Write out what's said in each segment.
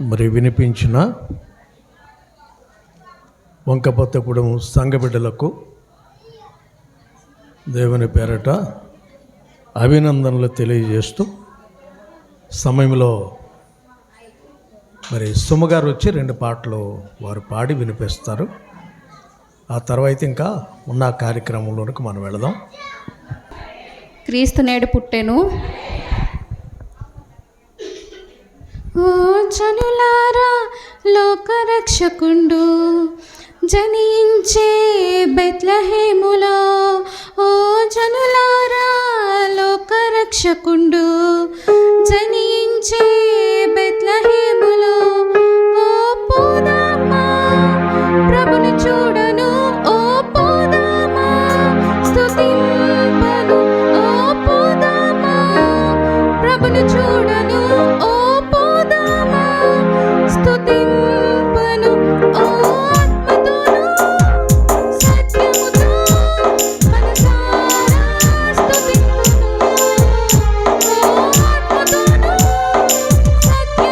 మరి వినిపించిన వంకపొత్తగూడెం సంఘ బిడ్డలకు దేవుని పేరట అభినందనలు తెలియజేస్తూ సమయంలో మరి సుమగారు వచ్చి 2 పాటలు వారు పాడి వినిపిస్తారు. ఆ తర్వాత ఇంకా ఉన్న కార్యక్రమంలోనికి మనం వెళదాం. క్రీస్తు నేడు పుట్టెను. ఓ జనులారా, లోకరక్షకుండు జనించే బెత్లెహేములో. ఓ జనులారా, లోకరక్షకుండు జనించే బెత్లెహేములో. ఓ పోదామా ప్రభుని చూడను, ఓ పోదామా స్తుతింపను, ఓ పోదామా ప్రభుని చూడను, ఓ పోదామా స్తుతింపను, ఓ ఆత్మతోను సత్యముతో మనసారా స్తుతింతును, ఓ ఆత్మతోను సత్యముతో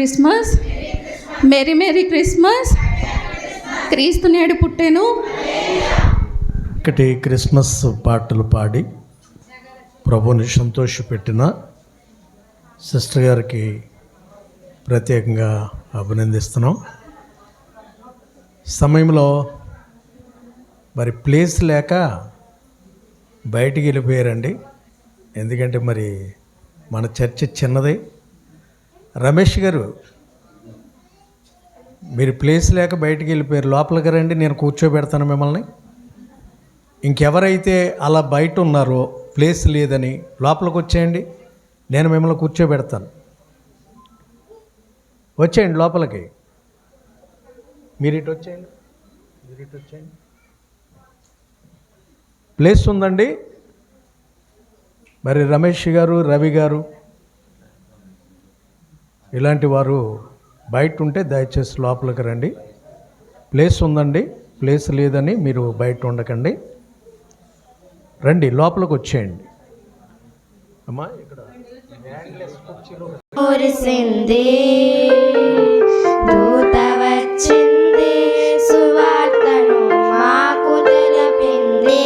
క్రిస్మస్, మేరీ మేరీ క్రిస్మస్. క్రీస్తు నేడు పుట్టెను. ఒకటి క్రిస్మస్ పాటలు పాడి ప్రభుని సంతోషపెట్టిన సిస్టర్ గారికి ప్రత్యేకంగా అభినందిస్తున్నాం. సమయంలో మరి ప్లేస్ లేక బయటికి వెళ్ళిపోయారండి. ఎందుకంటే మరి మన చర్చ చిన్నది. రమేష్ గారు మీరు ప్లేస్ లేక బయటికి వెళ్ళిపోయారు, లోపలికి రండి, నేను కూర్చోబెడతాను మిమ్మల్ని. ఇంకెవరైతే అలా బయట ఉన్నారో ప్లేస్ లేదని లోపలికి వచ్చేయండి, నేను మిమ్మల్ని కూర్చోబెడతాను. వచ్చేయండి లోపలికి, మీరు ఇటు వచ్చేయండి, మీరు ఇటు వచ్చేయండి. ప్లేస్ ఉందండి. మరి రమేష్ గారు, రవి గారు ఇలాంటి వారు బయట ఉంటే దయచేసి లోపలికి రండి. ప్లేస్ ఉందండి, ప్లేస్ లేదని మీరు బయట ఉండకండి, రండి లోపలికి వచ్చేయండి. అమ్మా ఇక్కడ కురిసింది, దూత వచ్చింది, సువార్తను మాకు తెలిపింది.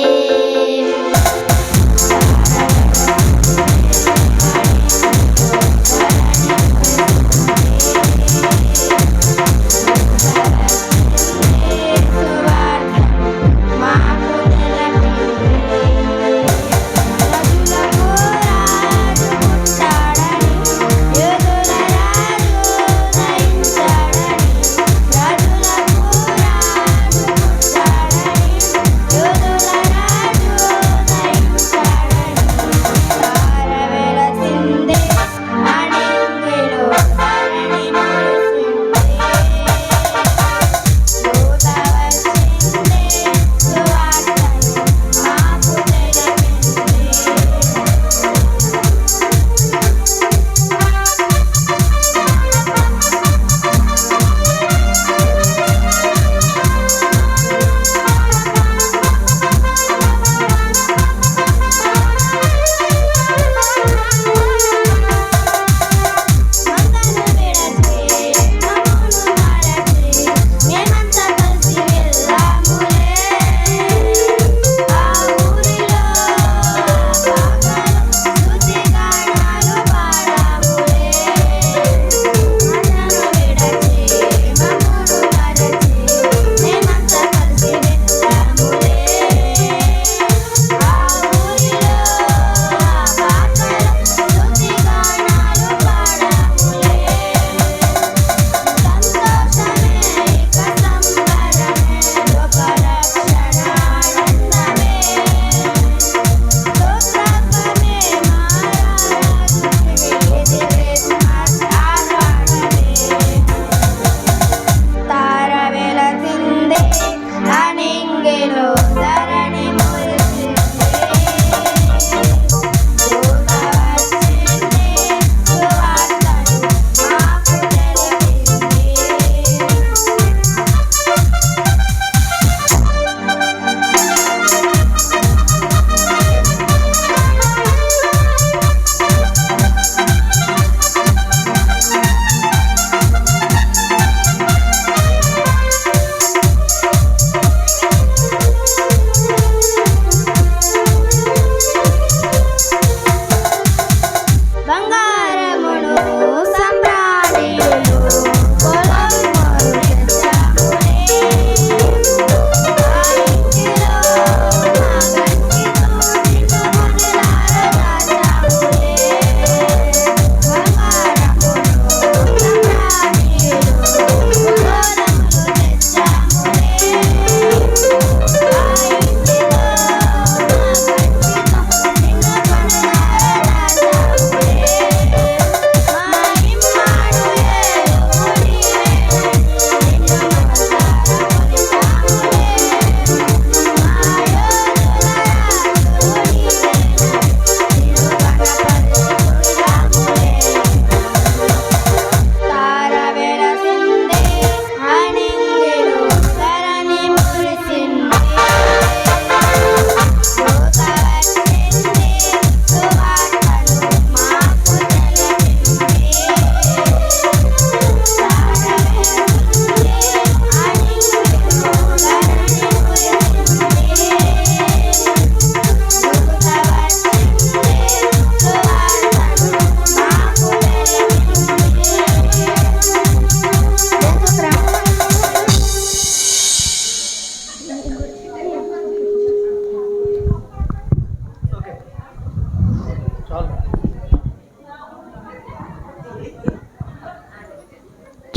రాజులకు రాజు పుట్టాడని, యూదుల రాజు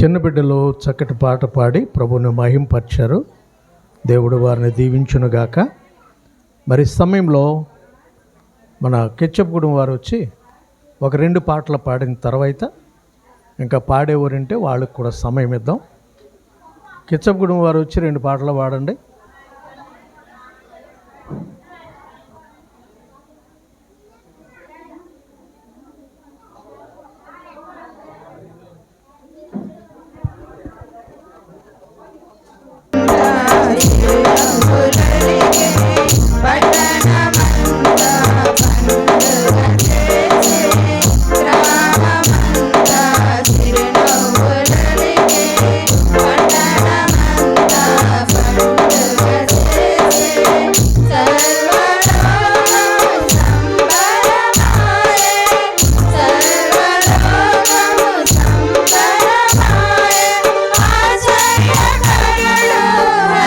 చిన్న బిడ్డలు చక్కటి పాట పాడి ప్రభువుని మహింపరిచారు. దేవుడు వారిని దీవించునుగాక. మరి సమయంలో మన కెచ్చప్పగూడెం వారు వచ్చి ఒక 2 పాటలు పాడిన తర్వాత ఇంకా పాడేవారంటే వాళ్ళకి కూడా సమయం ఇద్దాం. కెచ్చప్పగూడెం వారు వచ్చి 2 పాటలు పాడండి.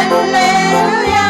హల్లెలూయా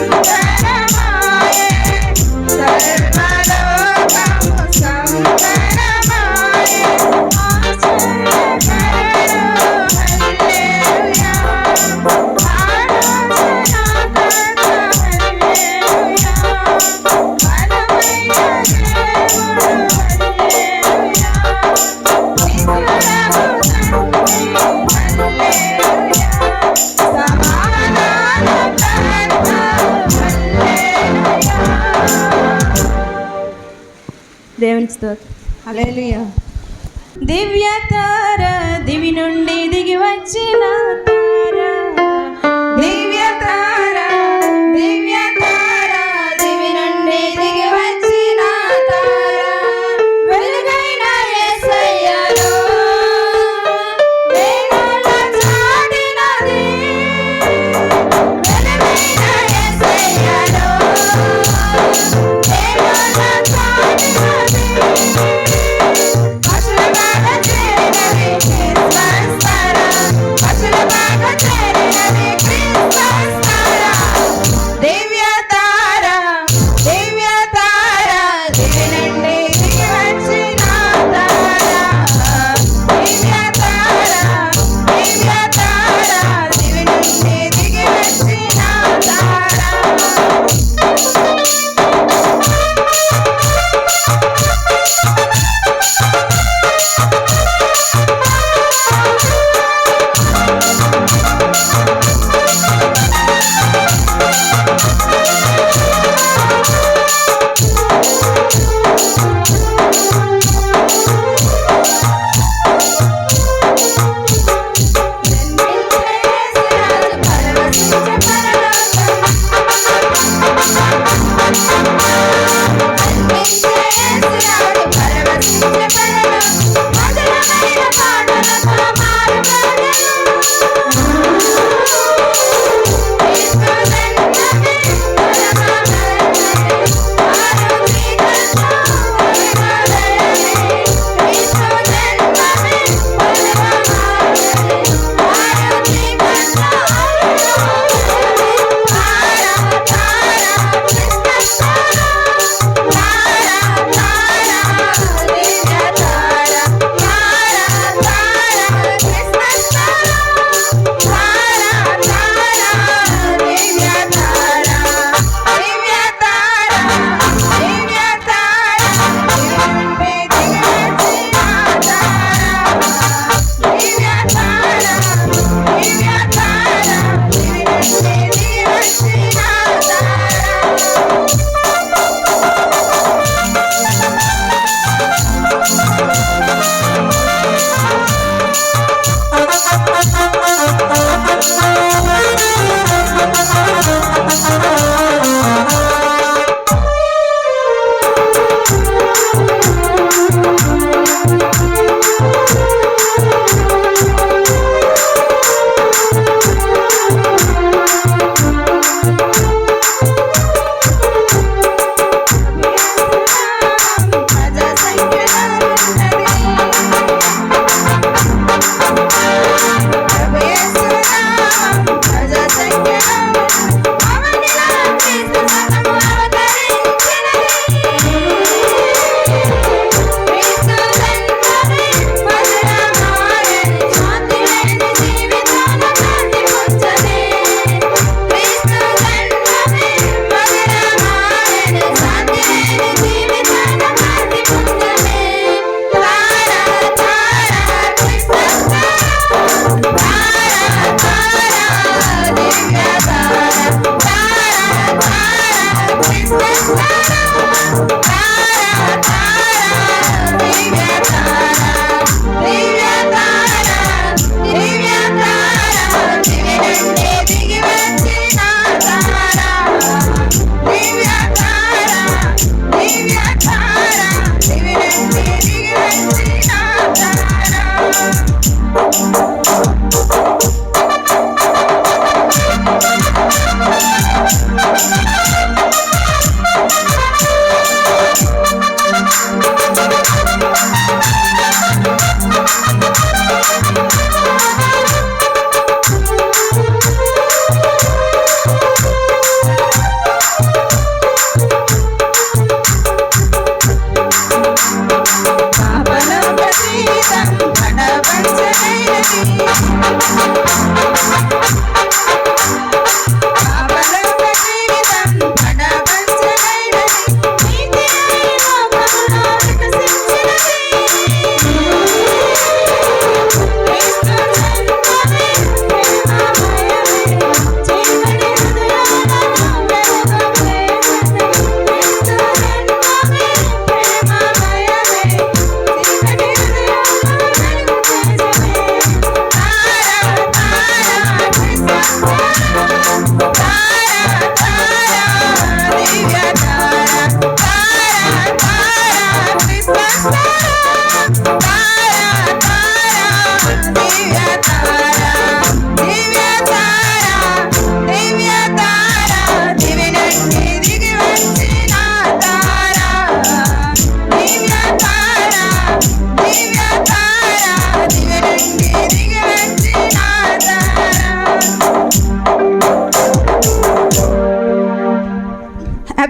సుందరమాయే సర్వలోకము సుందరమాయే దేవుని స్తోత్రం. హల్లెలూయా. దివ్య తార దివి నుండి దిగి వచ్చిన తార దివ్య తార దివ్య తార దివి నుండి దిగి వచ్చిన తార వెలుగైన యేసయ్యలో వేణుల చాటినది వెలుగైన యేసయ్యలో వేణుల చాటినది పశుల బాగా చేరినది క్రిస్మస్ తార పశుల బాగా చేరినది క్రిస్మస్ తార దివ్య తార దివ్య తార దివి నుండి దిగి వచ్చిన తార దివ్య తార దివ్య తార దివి నుండి దిగి వచ్చిన తార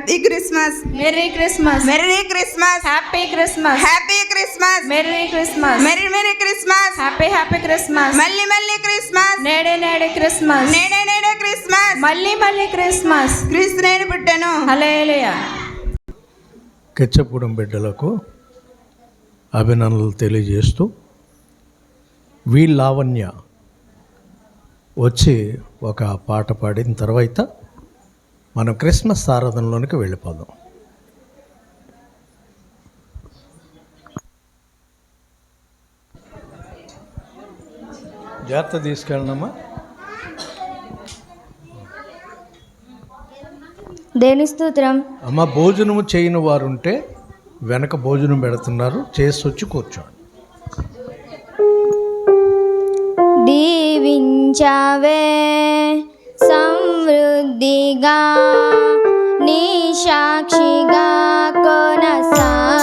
happy Christmas, merry Christmas, merry Christmas, happy Christmas, happy Christmas, merry Christmas, merry merry Christmas, happy happy Christmas, మళ్ళీ మళ్ళీ క్రిస్మస్, నేడే నేడే క్రిస్మస్, నేడే నేడే క్రిస్మస్, మళ్ళీ మళ్ళీ క్రిస్మస్. క్రీస్తు నేడు పుట్టాను. హల్లెలూయా. కెచ్చగూడెం బిడ్డలకు అభినందనలు తెలియజేస్తూ వి లావణ్య వచ్చి ఒక పాట పాడిన తర్వాత మనం క్రిస్మస్ ఆరాధనలోనికి వెళ్ళిపోదాం. జాగ్రత్త తీసుకెళ్ళనమ్మా. దేని స్తోత్రం. అమ్మ, భోజనము చేయని వారు ఉంటే వెనక భోజనం పెడుతున్నారు, చేసి వచ్చి కూర్చోండి. దీవించవే సమృద్ధిగా నీ సాక్షిగా కొనసాగమని,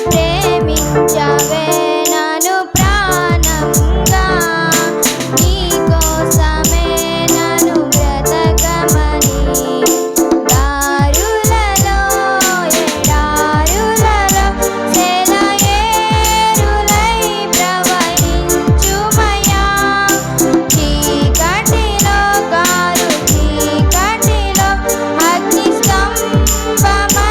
ప్రేమించవే నన్ను ప్రాణంగా, నీ కోసమే నన్ను బ్రతకమని, దారులలో ఎడారులలో సెలయేరులై ప్రవహించుమయా, చీకటిలో కారు చీకటిలో అగ్ని స్తంభమైన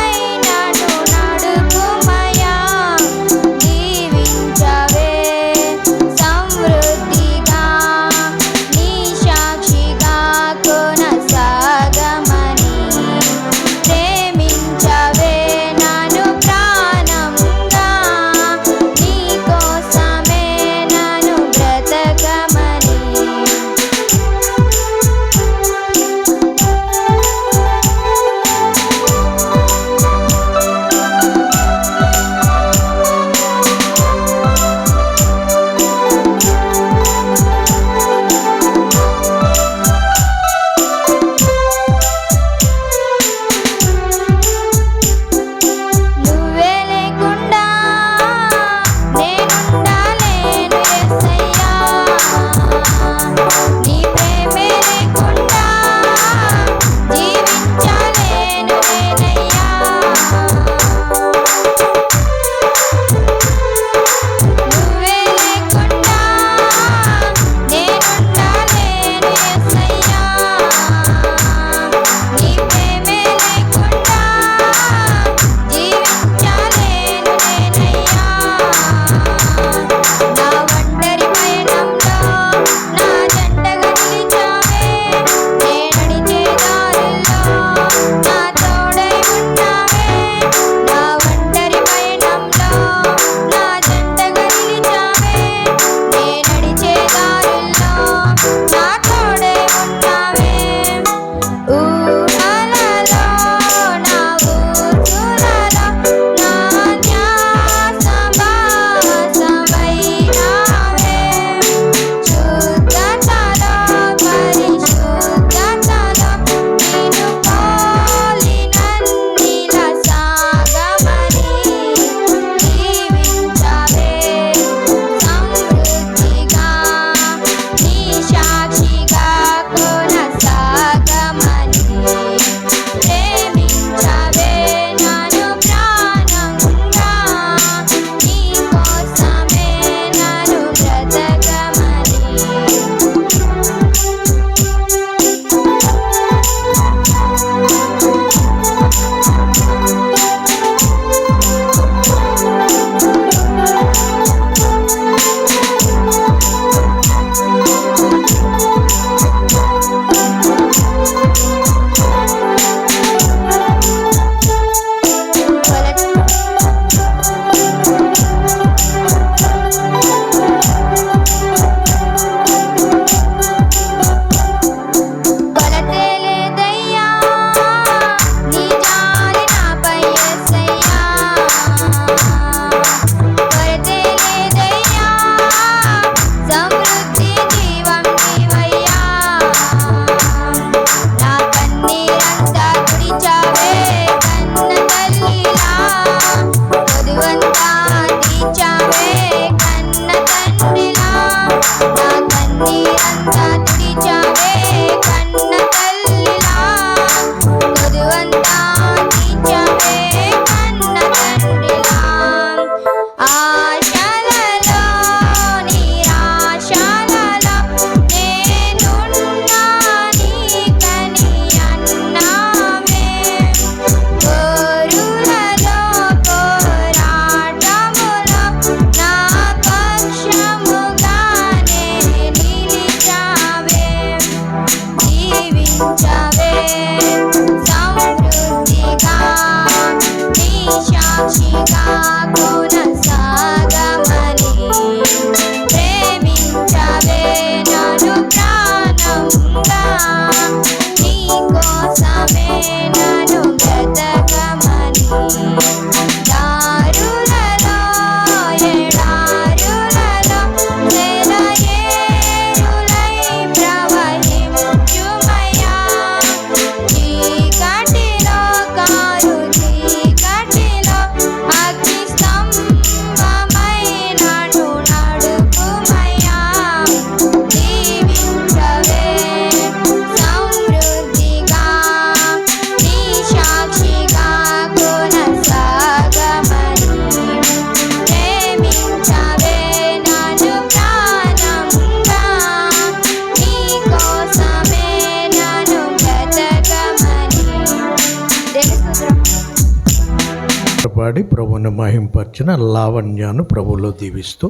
పాడి ప్రభువుని మహింపరిచిన లావణ్యాను ప్రభువులో దీవిస్తూ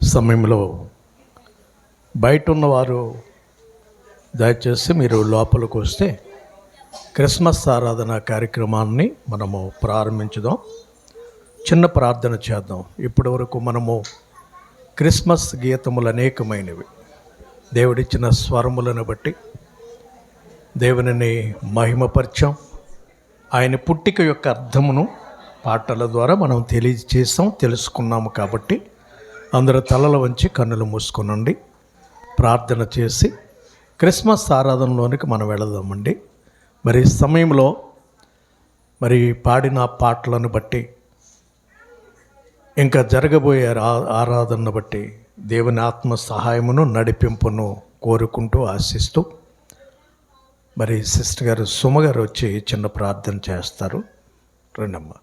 సమయంలో బయట ఉన్నవారు దయచేసి మీరు లోపలికి వస్తే క్రిస్మస్ ఆరాధన కార్యక్రమాన్ని మనము ప్రారంభించుదాం. చిన్న ప్రార్థన చేద్దాం. ఇప్పటి వరకు మనము క్రిస్మస్ గీతములు అనేకమైనవి దేవుడిచ్చిన స్వరములను బట్టి దేవునిని మహిమపరిచాం. ఆయన పుట్టిక యొక్క అర్థమును పాటల ద్వారా మనం తెలియజేసాం, తెలుసుకున్నాము. కాబట్టి అందరూ తలలు వంచి కన్నులు మూసుకునండి, ప్రార్థన చేసి క్రిస్మస్ ఆరాధనలోనికి మనం వెళదామండి. మరి సమయంలో మరి పాడిన పాటలను బట్టి ఇంకా జరగబోయే ఆరాధనను బట్టి దేవుని ఆత్మ సహాయమును నడిపింపును కోరుకుంటూ ఆశిస్తూ మరి సిస్టర్ గారు సుమ గారు వచ్చి చిన్న ప్రార్థన చేస్తారు. రండమ్మా.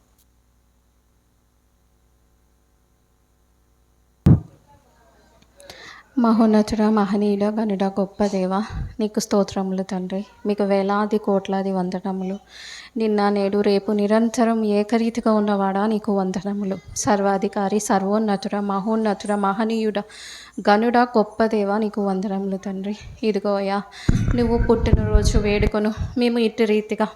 మహోన్నతుడ, మహనీయుడ, గనుడ, గొప్ప దేవ, నీకు స్తోత్రములు తండ్రి. మీకు వేలాది కోట్లాది వందనములు. నిన్న నేడు రేపు నిరంతరం ఏకరీతిగా ఉన్నవాడా నీకు వందనములు. సర్వాధికారి, సర్వోన్నతుడ, మహోన్నతుడ, మహనీయుడ, గనుడ, గొప్ప దేవ, నీకు వందనములు తండ్రి. ఇదిగోయా నువ్వు పుట్టినరోజు వేడుకను మేము ఇట్టి రీతిగా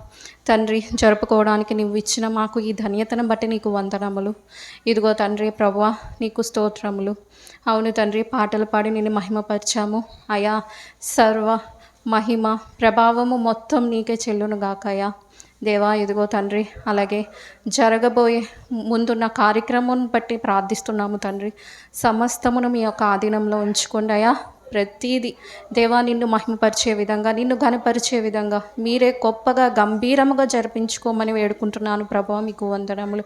తండ్రి జరుపుకోవడానికి నువ్వు ఇచ్చిన మాకు ఈ ధన్యతను బట్టి నీకు వందనములు. ఇదిగో తండ్రి ప్రభువా, నీకు స్తోత్రములు. అవును తండ్రి, పాటలు పాడి నిన్ను మహిమపరిచాము అయా. సర్వ మహిమ ప్రభావము మొత్తం నీకే చెల్లును గాకయ్యా దేవా. ఇదిగో తండ్రి, అలాగే జరగబోయే ముందున్న కార్యక్రమం బట్టి ప్రార్థిస్తున్నాము తండ్రి. సమస్తమును మీ యొక్క ఆధీనంలో ఉంచుకోండి అయ్యా. ప్రతీది దేవా నిన్ను మహిమపరిచే విధంగా, నిన్ను ఘనపరిచే విధంగా మీరే గొప్పగా గంభీరముగా జరిపించుకోమని వేడుకుంటున్నాను ప్రభువా, మీకు వందనములు.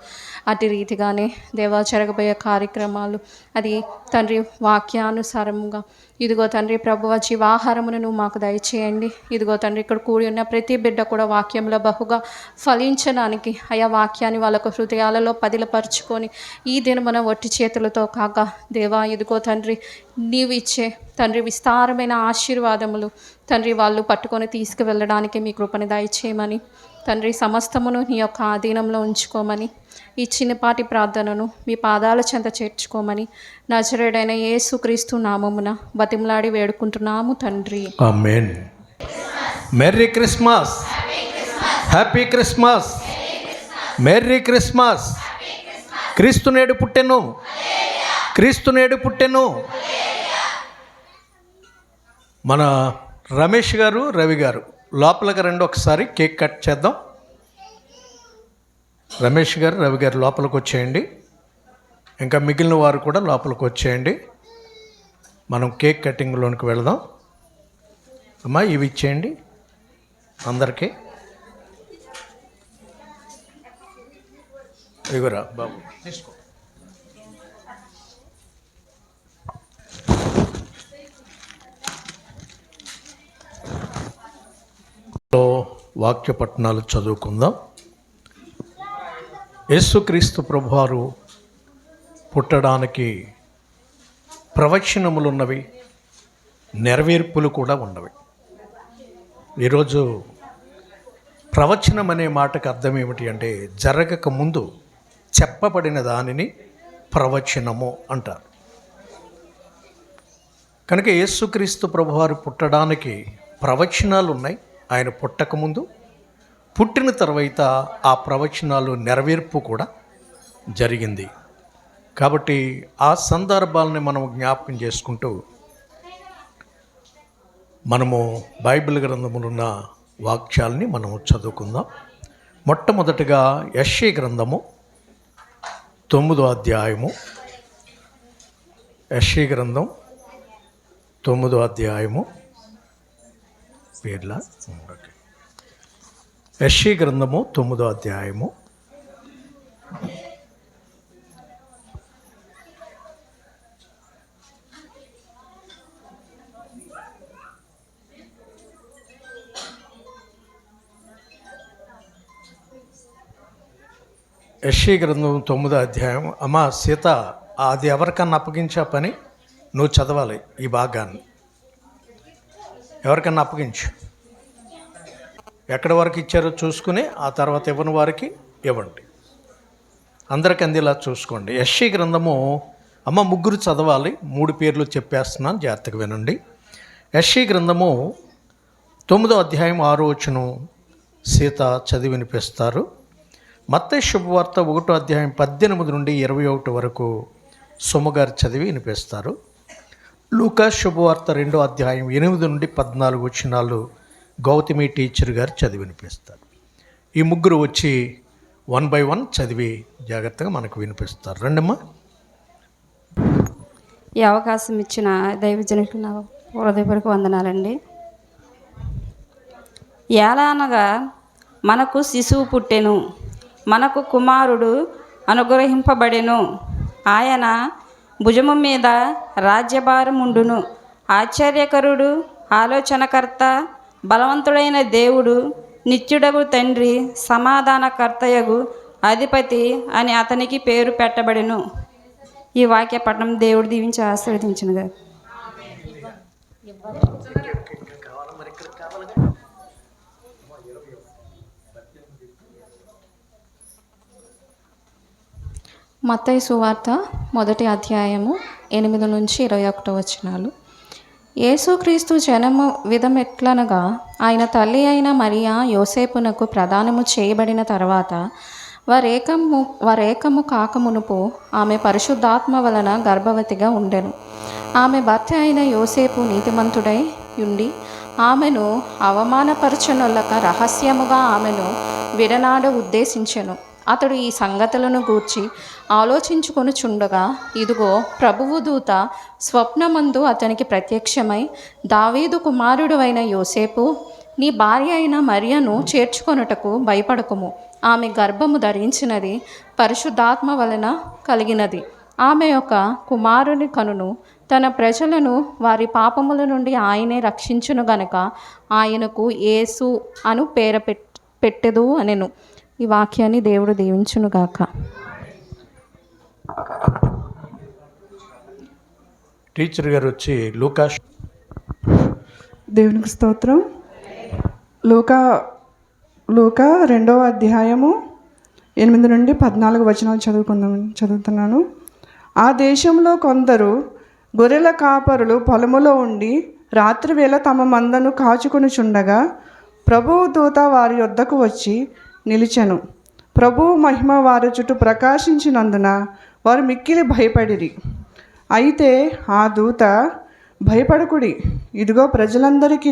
అటు రీతిగానే దేవా జరగబోయే కార్యక్రమాలు అది తండ్రి వాక్యానుసారముగా ఇదిగో తండ్రి ప్రభువా జీవాహారమును నువ్వు మాకు దయచేయండి. ఇదిగో తండ్రి, ఇక్కడ కూడి ఉన్న ప్రతి బిడ్డ కూడా వాక్యంలో బహుగా ఫలించడానికి అయా వాక్యాన్ని వాళ్ళకు హృదయాలలో పదిలపరుచుకొని ఈ దినమున ఒట్టి చేతులతో కాక దేవా ఇదిగో తండ్రి నీవు ఇచ్చే తండ్రి విస్తారమైన ఆశీర్వాదములు తండ్రి వాళ్ళు పట్టుకొని తీసుకువెళ్ళడానికి మీ కృపని దయచేయమని తండ్రి సమస్తమును నీ యొక్క ఆధీనంలో ఉంచుకోమని ఈ చిన్నపాటి ప్రార్థనను మీ పాదాల చెంత చేర్చుకోమని నజరేయుడైన యేసుక్రీస్తు నామమున బతిమలాడి వేడుకుంటున్నాము తండ్రి. Amen. Merry Christmas, happy Christmas, merry Christmas. క్రీస్తు నేడు పుట్టెను, క్రీస్తు నేడు పుట్టెను. మన రమేష్ గారు, రవి గారు లోపలికి రండి, ఒకసారి కేక్ కట్ చేద్దాం. రమేష్ గారు, రవి గారు లోపలికి వచ్చేయండి. ఇంకా మిగిలిన వారు కూడా లోపలికి వచ్చేయండి. మనం కేక్ కటింగ్లోనికి వెళదాం. అమ్మా ఇవి ఇచ్చేయండి అందరికీ. ఇగురా బాబు తీసుకో. వాక్య పట్టణాలు చదువుకుందాం. యేసుక్రీస్తు ప్రభువారు పుట్టడానికి ప్రవచనములున్నవి, నెరవేర్పులు కూడా ఉన్నవి. ఈరోజు ప్రవచనం అనే మాటకు అర్థం ఏమిటి అంటే జరగక ముందు చెప్పబడిన దానిని ప్రవచనము అంటారు. కనుక యేసుక్రీస్తు ప్రభువారు పుట్టడానికి ప్రవచనాలు ఉన్నాయి. ఆయన పుట్టకముందు, పుట్టిన తర్వాత ఆ ప్రవచనాలు నెరవేర్పు కూడా జరిగింది. కాబట్టి ఆ సందర్భాలని మనం జ్ఞాపకం చేసుకుంటూ మనము బైబిల్ గ్రంథములున్న వాక్యాలని మనం చదువుకుందాం. మొట్టమొదటిగా యెషయా గ్రంథము 9వ అధ్యాయము. యెషయా గ్రంథం 9వ అధ్యాయము పేర్ల యెషయా గ్రంథము 9వ అధ్యాయము. యెషయా గ్రంథం 9వ అధ్యాయం. అమ్మా సీత, అది ఎవరికన్నా అప్పగించా పని నువ్వు చదవాలి. ఈ భాగాన్ని ఎవరికన్నా అప్పగించు. ఎక్కడి వరకు ఇచ్చారో చూసుకుని ఆ తర్వాత ఇవ్వని వారికి ఇవ్వండి. అందరికి అందేలా చూసుకోండి. యెషయా గ్రంథము అమ్మ ముగ్గురు చదవాలి, 3 పేర్లు చెప్పేస్తున్నాను, జాగ్రత్తగా వినండి. యెషయా గ్రంథము 9వ అధ్యాయం 6వ వచనం సీత చదివి వినిపిస్తారు. మత్తయి శుభవార్త 1వ అధ్యాయం 18 నుండి 21 వరకు సొమ్మగారు చదివి వినిపిస్తారు. లూకా శుభవార్త 2వ అధ్యాయం 8 నుండి 14 వచనాలు గౌతమి టీచర్ గారు చదివి వినిపిస్తారు. ఈ ముగ్గురు వచ్చి 1 by 1 చదివి జాగ్రత్తగా మనకు వినిపిస్తారు. రండమ్మా. ఈ అవకాశం ఇచ్చిన దైవజనులకు నా హృదయపూర్వక వందనాలండి. ఎలా అనగా మనకు శిశువు పుట్టెను, మనకు కుమారుడు అనుగ్రహింపబడెను, ఆయన భుజము మీద రాజ్యభారముండును, ఆశ్చర్యకరుడు, ఆలోచనకర్త, బలవంతుడైన దేవుడు, నిత్యుడగు తండ్రి, సమాధానకర్తయగు అధిపతి అని అతనికి పేరు పెట్టబడెను. ఈ వాక్య పఠనం దేవుడు దీవించి ఆశీర్వదించునుగా. మత్తయి సువార్త 1వ అధ్యాయము 8 నుంచి 21 వచనాలు. యేసుక్రీస్తు జనము విధమెట్లనగా ఆయన తల్లి అయిన మరియా యోసేపునకు ప్రదానము చేయబడిన తర్వాత వారేకము కాకమునుపు ఆమె పరిశుద్ధాత్మ వలన గర్భవతిగా ఉండెను. ఆమె భర్త అయిన యోసేపు నీతిమంతుడై ఉండి ఆమెను అవమానపరచనొల్లక రహస్యముగా ఆమెను విడనాడ ఉద్దేశించెను. అతడు ఈ సంగతులను గూర్చి ఆలోచించుకొనుచుండగా ఇదిగో ప్రభువు దూత స్వప్నమందు అతనికి ప్రత్యక్షమై, దావీదు కుమారుడు అయిన యోసేపు, నీ భార్య అయిన మరియను చేర్చుకొనుటకు భయపడకుము, ఆమె గర్భము ధరించినది పరిశుద్ధాత్మ వలన కలిగినది, ఆమె యొక్క కుమారుని కనును, తన ప్రజలను వారి పాపముల నుండి ఆయనే రక్షించును గనక ఆయనకు యేసు అను పేరు పెట్టెదు అనెను. ఈ వాక్యాన్ని దేవుడు దీవించునుగాక. టీచర్ గారు వచ్చి లూకా దేవునికి స్తోత్రం. లూకా 2వ అధ్యాయము 8 నుండి 14 వచనాలు చదువుతున్నాను. ఆ దేశంలో కొందరు గొర్రెల కాపరులు పొలములో ఉండి రాత్రివేళ తమ మందను కాచుకొనుచుండగా ప్రభువు దూత వారి యొద్దకు వచ్చి నిలిచెను. ప్రభువు మహిమ వారి చుట్టూ ప్రకాశించినందున వారు మిక్కిలి భయపడిరి. అయితే ఆ దూత, భయపడకుడి, ఇదిగో ప్రజలందరికీ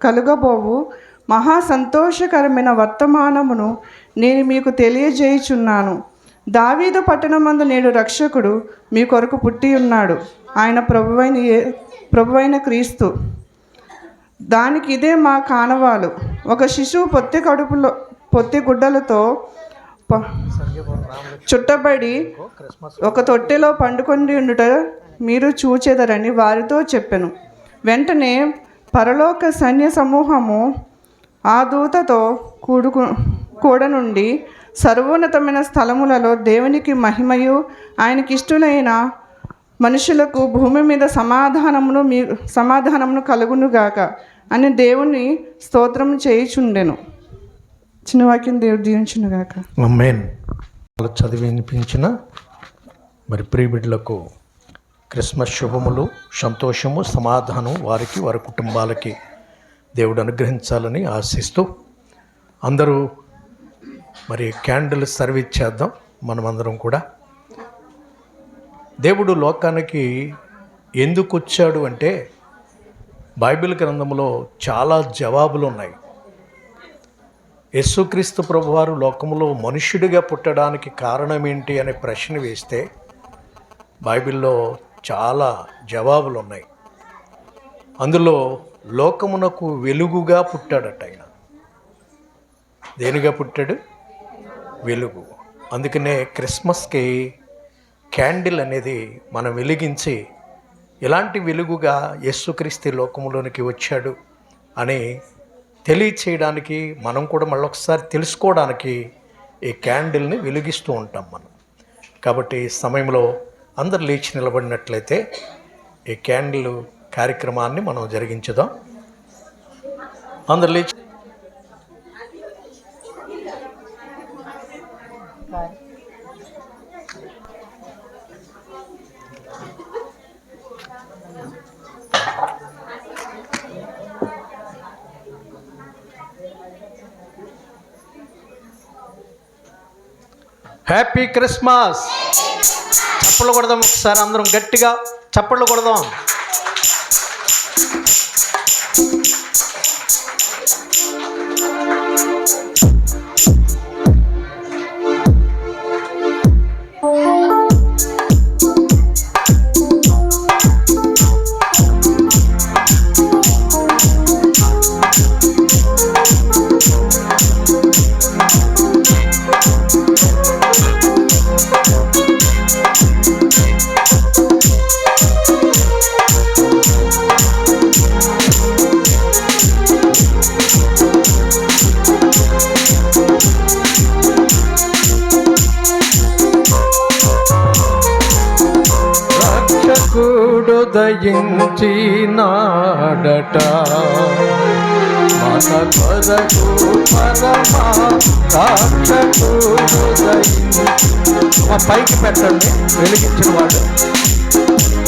కలుగబోవు మహా సంతోషకరమైన వర్తమానమును నేను మీకు తెలియజేయుచున్నాను. దావీదు పట్టణమందు నేడు రక్షకుడు మీ కొరకు పుట్టి ఉన్నాడు, ఆయన ప్రభువైన క్రీస్తు. దానికి ఇదే మా కానవాలు. ఒక శిశువు పొత్తి గుడ్డలతో చుట్టబడి ఒక తొట్టెలో పండుకొని ఉండుట మీరు చూచెదరని వారితో చెప్పెను. వెంటనే పరలోక సైన్య సమూహము ఆ దూతతో కూడనుండి సర్వోన్నతమైన స్థలములలో దేవునికి మహిమయు ఆయనకిష్టులైన మనుషులకు భూమి మీద సమాధానమును కలుగునుగాక అని దేవుని స్తోత్రం చేయుచుండెను. చిన్న వాక్యం దేవుడు దీవించునుగాక. ఆమేన్. చదివి వినిపించిన మరి ప్రియబిడ్డలకు క్రిస్మస్ శుభములు, సంతోషము, సమాధానం వారికి వారి కుటుంబాలకి దేవుడు అనుగ్రహించాలని ఆశిస్తూ అందరూ మరి క్యాండిల్ సర్వీస్ చేద్దాం. మనమందరం కూడా దేవుడు లోకానికి ఎందుకు వచ్చాడు అంటే బైబిల్ గ్రంథంలో చాలా జవాబులు ఉన్నాయి. యేసుక్రీస్తు ప్రభువారు లోకంలో మనుష్యుడిగా పుట్టడానికి కారణం ఏంటి అనే ప్రశ్న వేస్తే బైబిల్లో చాలా జవాబులు ఉన్నాయి. అందులో లోకమునకు వెలుగుగా పుట్టాడట ఆయన. దేనిగా పుట్టాడు? వెలుగు. అందుకనే క్రిస్మస్కి క్యాండిల్ అనేది మనం వెలిగించి ఎలాంటి వెలుగుగా యేసుక్రీస్తు లోకంలోనికి వచ్చాడు అని తెలియచేయడానికి, మనం కూడా మళ్ళొకసారి తెలుసుకోవడానికి ఈ క్యాండిల్ని వెలిగిస్తూ ఉంటాం మనం. కాబట్టి ఈ సమయంలో అందరు లేచి నిలబడినట్లయితే ఈ క్యాండిల్ కార్యక్రమాన్ని మనం జరిగించుదాం. అందరు లేచి హ్యాపీ క్రిస్మస్. చప్పట్లు కొడదాం ఒకసారి, అందరం గట్టిగా చప్పట్లు కొడదాం. రక్షకుడు దయించినాడట మన కొరకు పరమా రక్షకుడు మా పైకి పెట్టండి వెలిగించిన వాడు.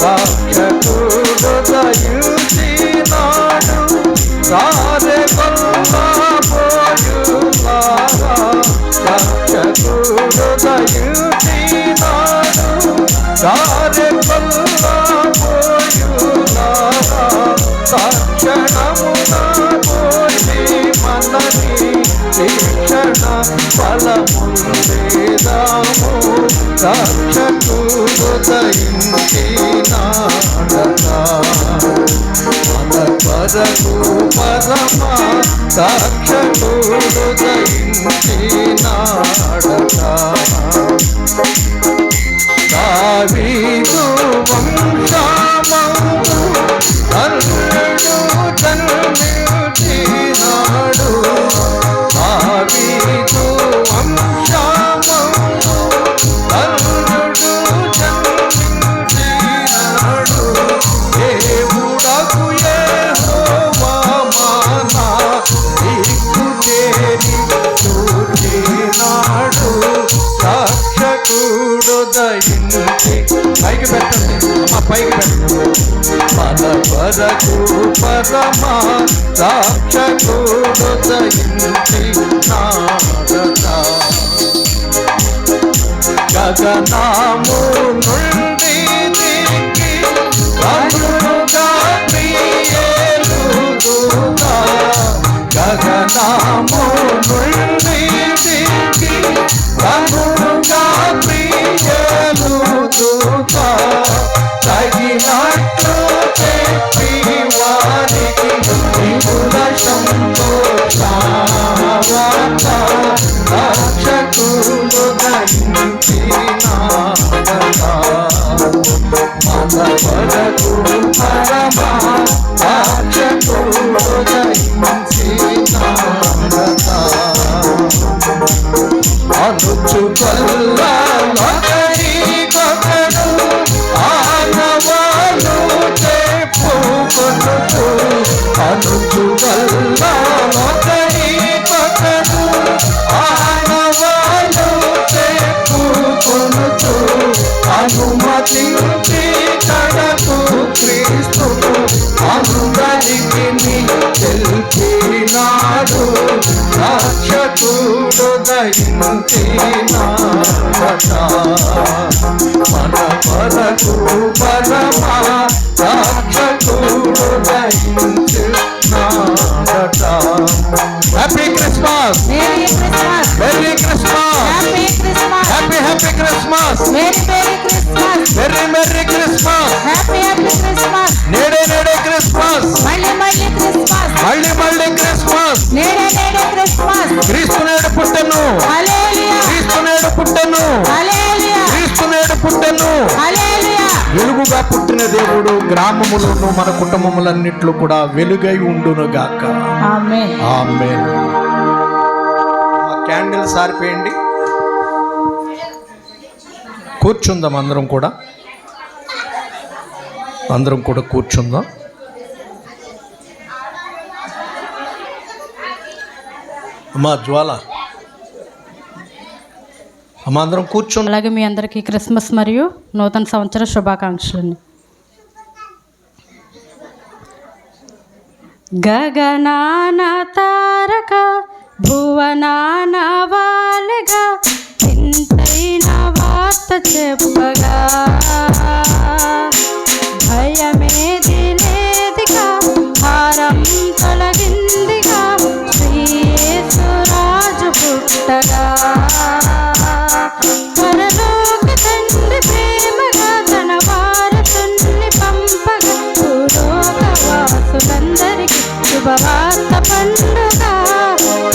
రక్షకుడు దయించినాడు సారే కొల్లబోయులారా. రక్షకుడు దయించినాడు సారే కొల్లబోయులారా. తక్షణమున పోయి మనని శిక్షణ ఫలముందేదాము. రక్షకుడు దయించినాడట మన కొరకు పరమా రక్షకుడు దయించినాడట. దావీదు వంశమందు కర్ణుడు జన్మించినాడు. దావీదు వంశమందు కర్ణుడు జన్మించినాడు. దేవుడకు యెహోవా మన దిక్కు చేరి చూచినాడు. రక్షకుడు దయించి పైకి పెట్టండి, మా పైకి పెట్టండి. మన కొరకు పరమా రక్షకుడు దయించినాడట. గగనము నుండి దిగి కనుగా ప్రియేలుదుగా. గగనము నుండి దిగి కనుగా ప్రియేలుదుగా. తగినట్లు చెప్పి వారికి విపుల సంతోషవార్త. రక్షకుడు దయించినాడట మన కొరకు పరమా రక్షకుడు దయించినాడట. అనుచుకొల్లొకరికొకడు ఆనవాలు చెప్పుకొనుచు. అనుచుకొల్లొకరికొకడు ఆనవాలు చెప్పుకొనుచు. అనుమతించి కడకు క్రీస్తుకు అందరికి తెలిపినాడు. రక్షకుడు దయించినాడట మన కొరకు పరమా రక్షకుడు దయించినాడట. Happy Christmas, merry Christmas, merry Christmas, happy Christmas, happy happy Christmas, merry merry Christmas, merry merry Christmas. Happy happy Christmas, నేడే నేడే క్రిస్మస్, మళ్ళీ మళ్ళీ క్రిస్మస్, మళ్ళీ మళ్ళీ క్రిస్మస్. నేడే నేడే క్రిస్మస్. క్రీస్తు నేడు పుట్టెను, హల్లెలూయా, క్రీస్తు నేడు పుట్టెను, హల్లెలూయా, క్రీస్తు నేడు పుట్టెను. హల్లెలూయా. వెలుగుగా పుట్టిన దేవుడు గ్రామములను మన కుటుంబములన్నిట్లో కూడా వెలుగై ఉండునుగాక. ఆమేన్. ఆమేన్. మా క్యాండిల్ సారిపోయండి. కూర్చుందాం అందరం కూడా, అందరం కూడా కూర్చుందాం. అమ్మా జ్వాల, అమ్మ అందరం కూర్చుందాం. అలాగే మీ అందరికీ క్రిస్మస్ మరియు నూతన సంవత్సర శుభాకాంక్షలు. గగనాన తారక భువనాన వాలగా చింతై పుట్టగా పరలోక తండ్రి ప్రేమగా తన వారసుని పంపగా భూలోక వాసులందరికీ శుభవార్త పండుగ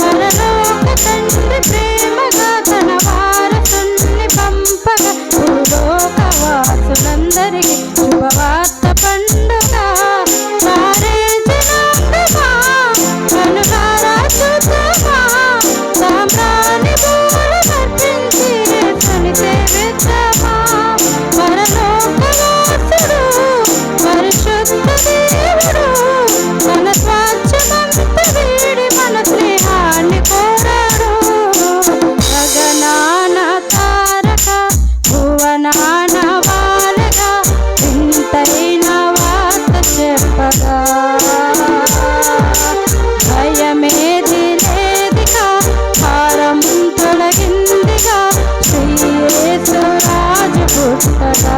పరలోక తండ్రి ప్రేమగా తన వారసుని పంపగా భూలోక వాసులందరికీ శుభవార్త పండుగ వారే జనాంగమా కనులారా చూద్దామా సామ్రాణి పూలు అర్పించి యేసుని సేవిద్దామా పరలోక వాసుడు పరిశుద్ధ దేవుడు మన స్వాచ్ఛమంత వీడి మన స్నేహాన్ని కోరాడు గగనాన తారక భువనాన వాలగా వింతైన వార్త చెప్పగా భయమేది లేదిగా భారం తొలగిందిగా శ్రీ యేసు రాజు పుట్టగా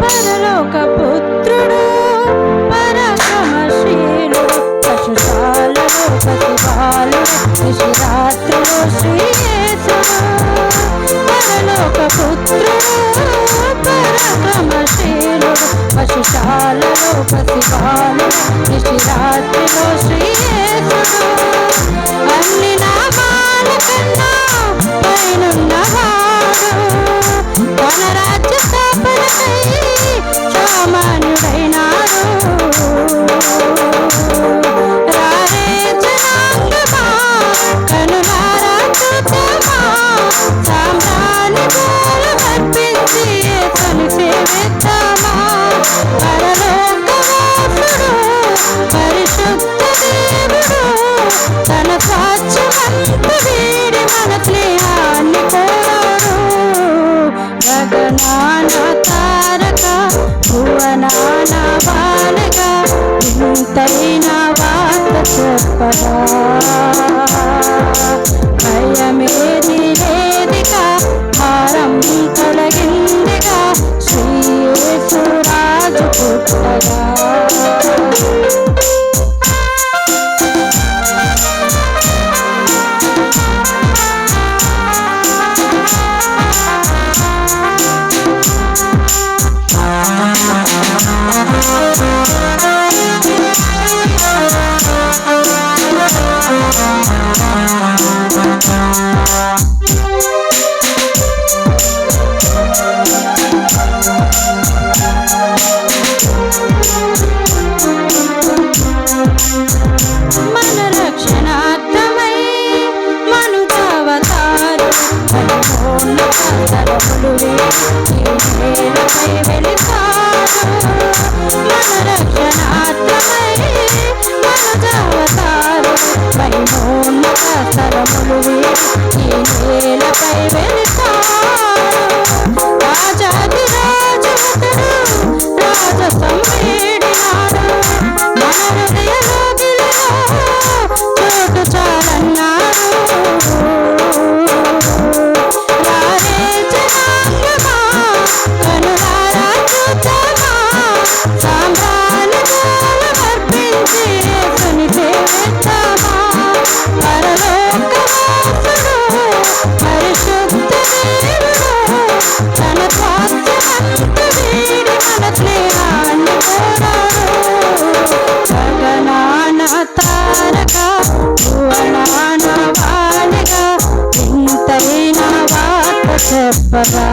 పరలోక పుత్రుడు పరమశీలుడు పశుశాలలో పసిబాలుడు నిశిరాత్రిలో శ్రీయేసుడు పరలోక పుత్రుడు పరమశీలుడు పశుశాలలో పసిబాలుడు నిశిరాత్రిలో శ్రీయేసుడు అన్ని నామాల కన్నా పైనున్నవాడు తన రాజ్య స్థాపనకై సామాన్యుడైనాడు రారే జనాంగమా కనులారా చూద్దామా సామ్రాణి పూలు అర్పించి యేసుని సేవిద్దామా పరలోక వాసుడు పరిశుద్ధ దేవుడు తన స్వాచ్ఛమంత వీడి మన స్నేహాన్ని కోరాడు గగనాన తారక భువనాన బాలగా వింతైన వార్త చెప్పగా భయమేది లేదిగా భారం తొలగిందిగా శ్రీ యేసు రాజు పుట్టగా మన రక్షణార్థమై మనుజావతారు పరిపూర్ణత తరములు నేలపై వెలిసాడు మన రక్షణార్థమై మనుజావతారు పరిపూర్ణత తరములు నేలపై వెలిసాడు రాజాది రాజుడు రాజ సంవేడినాడు మన హృదయలో చోటు చాలన్నాడు రారే జనాంగమా కనులారా చూద్దామా సామ్రాణి పూలు అర్పించి యేసుని సేవిద్దామా పరలోక వాసుడు పరిశుద్ధ దేవుడు తన స్వాస్థ్యమంత వీడి మన స్నేహాన్ని కోరాడు గగనాన తారక భువనాన వాలిగా వింతైన వార్త చెప్పగా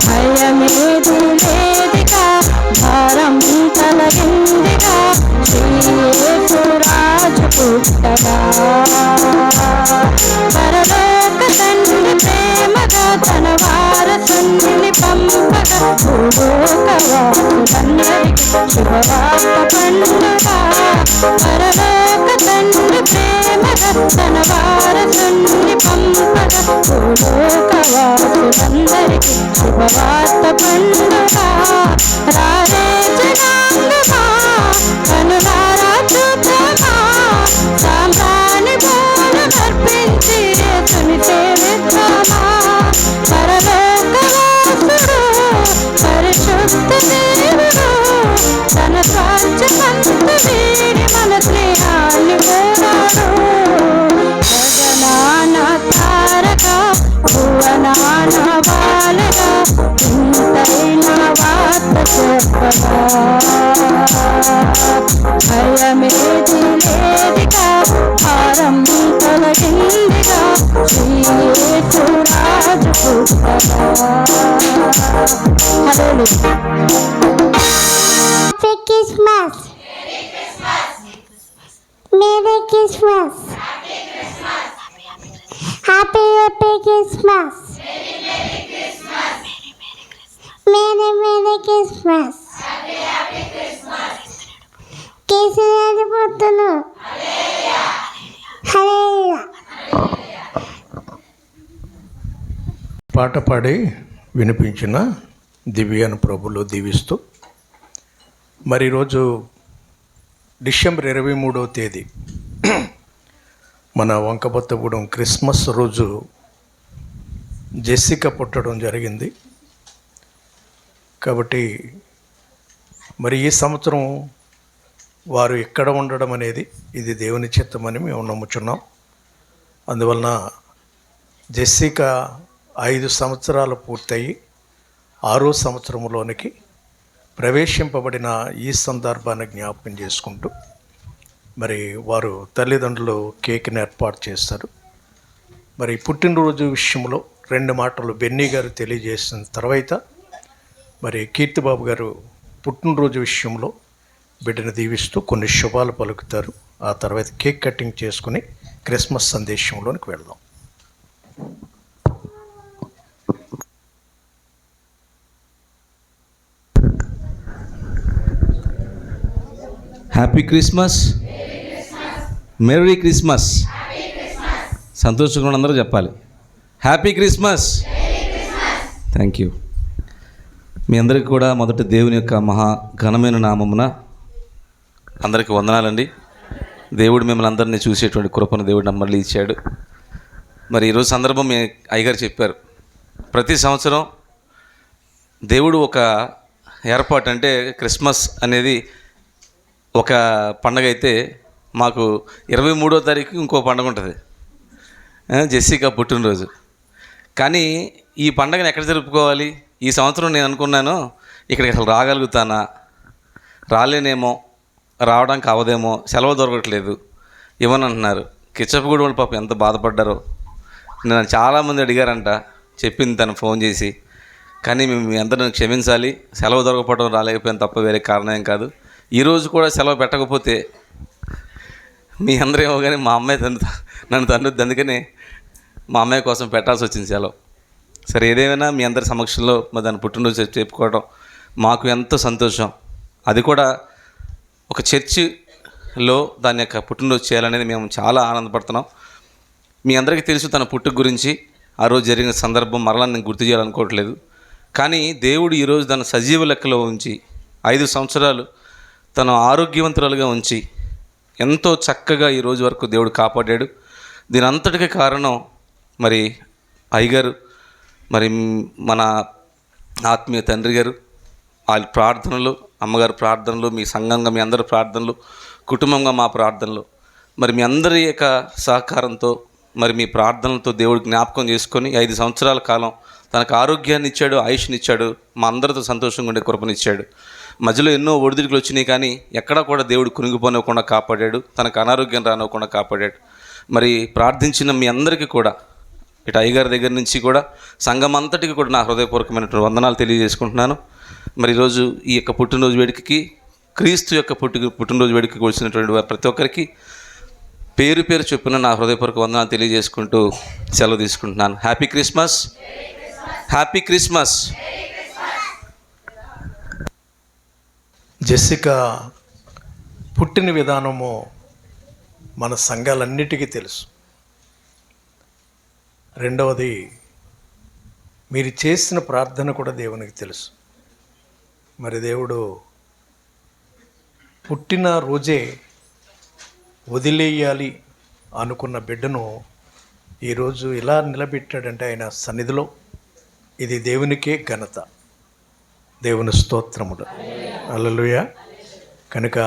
భయమేది లేదిగా భారం తొలగిందిగా శ్రీ యేసు రాజు పుట్టగా పరలోక తండ్రి ప్రేమగా తన వారసుని పంపగా భూలోకవాసులందరికీ శుభవార్త పండుగ పరలోక తండ్రి ప్రేమగా తన వారసుని పంపగా భూలోకవాసులందరికీ శుభవార్త పండుగ రారే జనాంగమా కనులారా చూద్దామా సాంబ్రాణి బోనమర్పించి యేసుని సేవిద్దామా పరలోకవాసుడు పరిశుద్ధ దేవుడు తన స్వాస్థ్యమంత వీడి మన స్నేహాన్ని కోరాడు గగనాన తారక భువనాన బాలగా ఇంతైన వార్త చెప్పగా భయమేది లేదిగా భారం తొలగిందిగా శ్రీయేసురాజు పుట్టగా హల్లెలూయా. Merry Christmas. Happy Christmas. Merry Christmas. KCR పుట్టును. హల్లెలూయా. పాట పాడి వినిపించిన దివ్యాను ప్రభులు దీవిస్తూ మరి ఈరోజు డిసెంబర్ 23వ తేదీ మన వంకబొత్తగూడెం క్రిస్మస్ రోజు జెస్సిక పుట్టడం జరిగింది. కాబట్టి మరి ఈ సంవత్సరం వారు ఎక్కడ ఉండడం అనేది ఇది దేవుని చిత్తమని మేము నమ్ముచున్నాం. అందువలన జెస్సిక 5 సంవత్సరాలు పూర్తయి 6వ సంవత్సరంలోనికి ప్రవేశింపబడిన ఈ సందర్భాన్ని జ్ఞాపకం చేసుకుంటూ మరి వారు తల్లిదండ్రులు కేక్ని ఏర్పాటు చేస్తారు. మరి పుట్టినరోజు విషయంలో 2 మాటలు బెన్నీ గారు తెలియజేసిన తర్వాత మరి కీర్తిబాబు గారు పుట్టినరోజు విషయంలో బిడ్డను దీవిస్తూ కొన్ని శుభాలు పలుకుతారు. ఆ తర్వాత కేక్ కటింగ్ చేసుకుని క్రిస్మస్ సందేశంలోనికి వెళ్దాం. Happy Christmas, merry Christmas. సంతోషంగా అందరూ చెప్పాలి హ్యాపీ క్రిస్మస్. Thank you. మీ అందరికీ కూడా మొదట దేవుని యొక్క మహా ఘనమైన నామమున అందరికీ వందనాలండి. దేవుడు మిమ్మల్ని అందరినీ చూసేటువంటి కృపను దేవుడు మళ్ళీ ఇచ్చాడు. మరి ఈరోజు సందర్భం మీ అయ్యగారు చెప్పారు. ప్రతి సంవత్సరం దేవుడు ఒక ఏర్పాటు, అంటే క్రిస్మస్ అనేది ఒక పండగ అయితే మాకు 23వ తారీఖు ఇంకో పండగ ఉంటుంది, జెస్సిక పుట్టినరోజు. కానీ ఈ పండగను ఎక్కడ జరుపుకోవాలి? ఈ సంవత్సరం నేను అనుకున్నాను ఇక్కడికి అసలు రాగలుగుతానా, రాలేనేమో, రావడానికి అవదేమో, సెలవు దొరకట్లేదు ఏమని అంటున్నారు. కిచ్చప్పగూడ వాళ్ళు పాపం ఎంత బాధపడ్డారో. నన్ను చాలామంది అడిగారంట, చెప్పింది తను ఫోన్ చేసి. కానీ మీ అందరిని క్షమించాలి, సెలవు దొరకపోవడం రాలేకపోయిన తప్ప వేరే కారణం ఏం కాదు. ఈరోజు కూడా సెలవు పెట్టకపోతే మీ అందరేమో కానీ మా అమ్మాయి నన్ను తన్నుద్ది, అందుకని మా అమ్మాయి కోసం పెట్టాల్సి వచ్చింది సెలవు. సరే, ఏదేమైనా మీ అందరి సమక్షంలో మరి దాన్ని పుట్టినరోజు చెప్పుకోవడం మాకు ఎంతో సంతోషం. అది కూడా ఒక చర్చిలో దాని యొక్క పుట్టినరోజు చేయాలనేది మేము చాలా ఆనందపడుతున్నాం. మీ అందరికీ తెలుసు తన పుట్టుక గురించి. ఆ రోజు జరిగిన సందర్భం మరలా నేను గుర్తు చేయాలనుకోవట్లేదు. కానీ దేవుడు ఈరోజు దాన్ని సజీవ లెక్కలో ఉంచి 5 సంవత్సరాలు తను ఆరోగ్యవంతురాలుగా ఉంచి ఎంతో చక్కగా ఈరోజు వరకు దేవుడు కాపాడాడు. దీని అంతటికీ కారణం మరి అయ్యగారు, మరి మన ఆత్మీయ తండ్రి గారు, వాళ్ళ ప్రార్థనలు, అమ్మగారి ప్రార్థనలు, మీ సంఘంగా మీ అందరి ప్రార్థనలు, కుటుంబంగా మా ప్రార్థనలు, మరి మీ అందరి యొక్క సహకారంతో, మరి మీ ప్రార్థనలతో దేవుడు జ్ఞాపకం చేసుకొని 5 సంవత్సరాల కాలం తనకు ఆరోగ్యాన్ని ఇచ్చాడు, ఆయుష్ని ఇచ్చాడు, మా అందరితో సంతోషంగా ఉండే కృపనిచ్చాడు. మధ్యలో ఎన్నో ఒడిదుడుకులు వచ్చినాయి, కానీ ఎక్కడా కూడా దేవుడు కునిగిపోనివ్వకుండా కాపాడాడు, తనకు అనారోగ్యం రానివ్వకుండా కాపాడాడు. మరి ప్రార్థించిన మీ అందరికీ కూడా, ఇటు అయ్యగారి దగ్గర నుంచి కూడా సంఘం అంతటికి కూడా నా హృదయపూర్వకమైనటువంటి వందనాలు తెలియజేసుకుంటున్నాను. మరి ఈరోజు ఈ యొక్క పుట్టినరోజు వేడుకకి, క్రీస్తు యొక్క పుట్టినరోజు వేడుకకి వచ్చినటువంటి ప్రతి ఒక్కరికి పేరు పేరు చొప్పున నా హృదయపూర్వక వందనాలు తెలియజేసుకుంటూ సెలవు తీసుకుంటున్నాను. Happy Christmas, happy Christmas. Jessica పుట్టిన విధానము మన సంఘాలన్నిటికీ తెలుసు. రెండవది, మీరు చేసిన ప్రార్థన కూడా దేవునికి తెలుసు. మరి దేవుడు పుట్టిన రోజే వదిలేయాలి అనుకున్న బిడ్డను ఈరోజు ఇలా నిలబెట్టాడంటే ఆయన సన్నిధిలో ఇది దేవునికే ఘనత. దేవుని స్తోత్రములు. హల్లెలూయా. కనుక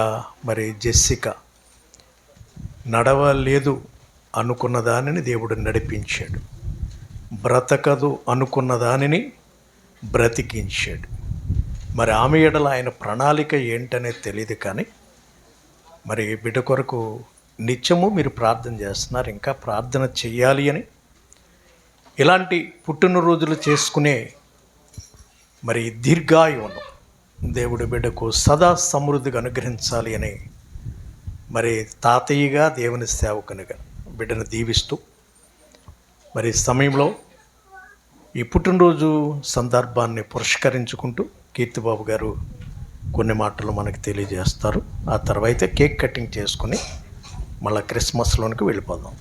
మరి జెస్సికా నడవలేదు అనుకున్న దానిని దేవుడు నడిపించాడు, బ్రతకదు అనుకున్న దానిని బ్రతికించాడు. మరి ఆమె ఎడల ఆయన ప్రణాళిక ఏంటనేది తెలియదు, కానీ మరి బిడ్డ కొరకు నిత్యము మీరు ప్రార్థన చేస్తున్నారు, ఇంకా ప్రార్థన చెయ్యాలి అని. ఇలాంటి పుట్టినరోజులు చేసుకునే మరి దీర్ఘాయువును దేవుడి బిడ్డకు సదా సమృద్ధిగా అనుగ్రహించాలి అని మరి తాతయ్యగా దేవుని సేవకునిగా బిడ్డను దీవిస్తూ మరి సమయంలో ఈ పుట్టినరోజు సందర్భాన్ని పురస్కరించుకుంటూ కీర్తిబాబు గారు కొన్ని మాటలు మనకు తెలియజేస్తారు. ఆ తర్వాత కేక్ కటింగ్ చేసుకుని మళ్ళీ క్రిస్మస్లోనికి వెళ్ళిపోదాం.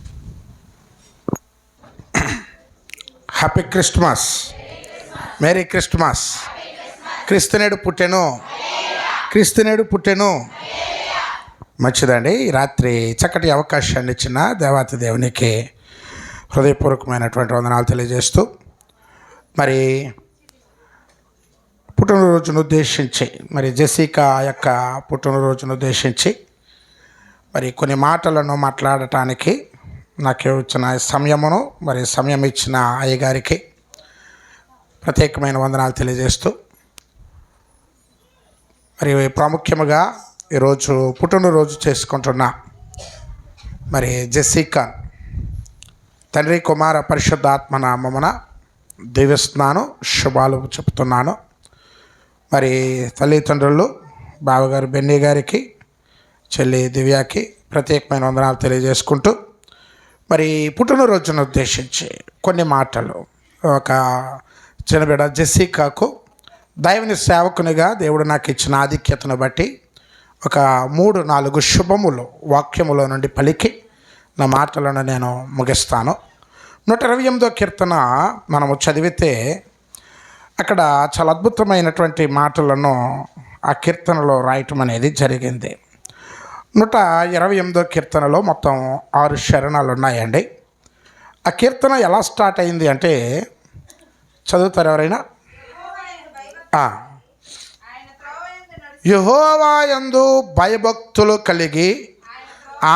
Happy Christmas, merry Christmas. క్రీస్తునేడు పుట్టెను, క్రీస్తునేడు పుట్టెను. మంచిదండి. ఈ రాత్రి చక్కటి అవకాశాన్ని ఇచ్చిన దేవాతి దేవునికి హృదయపూర్వకమైనటువంటి వందనాలు తెలియజేస్తూ మరి పుట్టినరోజును ఉద్దేశించి మరి జెస్సికా యొక్క పుట్టినరోజును ఉద్దేశించి మరి కొన్ని మాటలను మాట్లాడటానికి నాకు ఇచ్చిన సమయమును మరి సమయం ఇచ్చిన అయ్యగారికి ప్రత్యేకమైన వందనాలు తెలియజేస్తూ మరి ప్రాముఖ్యముగా ఈరోజు పుట్టినరోజు చేసుకుంటున్న మరి జెస్సికా తండ్రి కుమార పరిశుద్ధాత్మ నామమున దీవిస్తున్నాను, శుభాలు చెప్తున్నాను. మరి తల్లిదండ్రులు బావగారు బెన్నీ గారికి, చెల్లి దివ్యాకి ప్రత్యేకమైన వందనాలు తెలియజేసుకుంటూ మరి పుట్టినరోజును ఉద్దేశించి కొన్ని మాటలు ఒక చిన్నబిడ్డ జెస్సికాకు దైవని సేవకునిగా దేవుడు నాకు ఇచ్చిన ఆధిక్యతను బట్టి ఒక 3-4 శుభములు వాక్యములో నుండి పలికి నా మాటలను నేను ముగిస్తాను. 128వ కీర్తన మనము చదివితే అక్కడ చాలా అద్భుతమైనటువంటి మాటలను ఆ కీర్తనలో రాయటం అనేది జరిగింది. 128వ కీర్తనలో మొత్తం 6 శరణాలు ఉన్నాయండి. ఆ కీర్తన ఎలా స్టార్ట్ అయింది అంటే, చదువుతారు ఎవరైనా? యెహోవా యందు భయభక్తులు కలిగి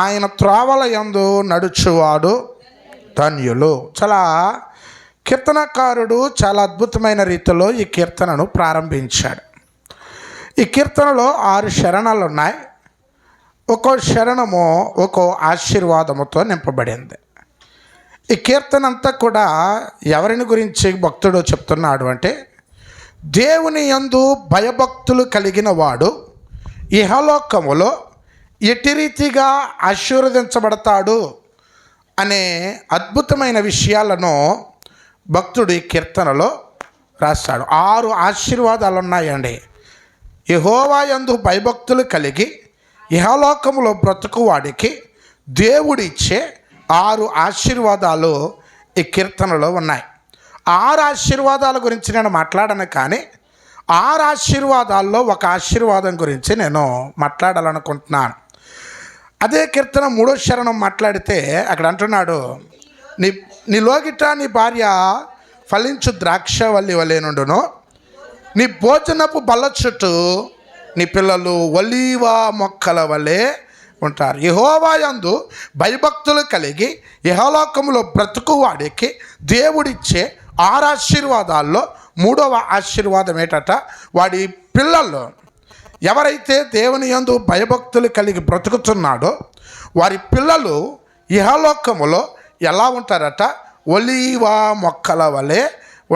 ఆయన త్రోవల యందు నడుచువాడు ధన్యులు. చాలా కీర్తనకారుడు చాలా అద్భుతమైన రీతిలో ఈ కీర్తనను ప్రారంభించాడు. ఈ కీర్తనలో 6 శరణాలు ఉన్నాయి. ఒక్కో శరణము ఒక్కో ఆశీర్వాదముతో నింపబడింది. ఈ కీర్తన అంతా కూడా ఎవరిని గురించి భక్తుడు చెప్తున్నాడు అంటే, దేవుని యందు భయభక్తులు కలిగిన వాడు ఇహలోకములో ఎట్టి రీతిగా ఆశీర్వదించబడతాడు అనే అద్భుతమైన విషయాలను భక్తుడు ఈ కీర్తనలో రాస్తాడు. 6 ఆశీర్వాదాలు ఉన్నాయండి. యెహోవా యందు భయభక్తులు కలిగి ఇహలోకములో బ్రతుకువాడికి దేవుడిచ్చే 6 ఆశీర్వాదాలు ఈ కీర్తనలో ఉన్నాయి. 6 ఆశీర్వాదాల గురించి నేను మాట్లాడను, కానీ 6 ఆశీర్వాదాల్లో ఒక ఆశీర్వాదం గురించి నేను మాట్లాడాలనుకుంటున్నాను. అదే కీర్తన 3వ శరణం మాట్లాడితే అక్కడ అంటున్నాడు, నీ లోగిట నీ భార్య ఫలించు ద్రాక్షవల్లి వలె నుండును, నీ భోజనపు బల్ల చుట్టూ నీ పిల్లలు ఒలీవ మొక్కల వలె ఉంటారు. యెహోవా యందు భయభక్తులు కలిగి ఇహలోకములో బ్రతుకువాడికి దేవుడిచ్చే 6 ఆశీర్వాదాల్లో 3వ ఆశీర్వాదం ఏంటట, వాడి పిల్లలు ఎవరైతే దేవుని యందు భయభక్తులు కలిగి బ్రతుకుతున్నాడో వారి పిల్లలు ఇహలోకములో ఎలా ఉంటారట, ఒలీవ మొక్కల వలె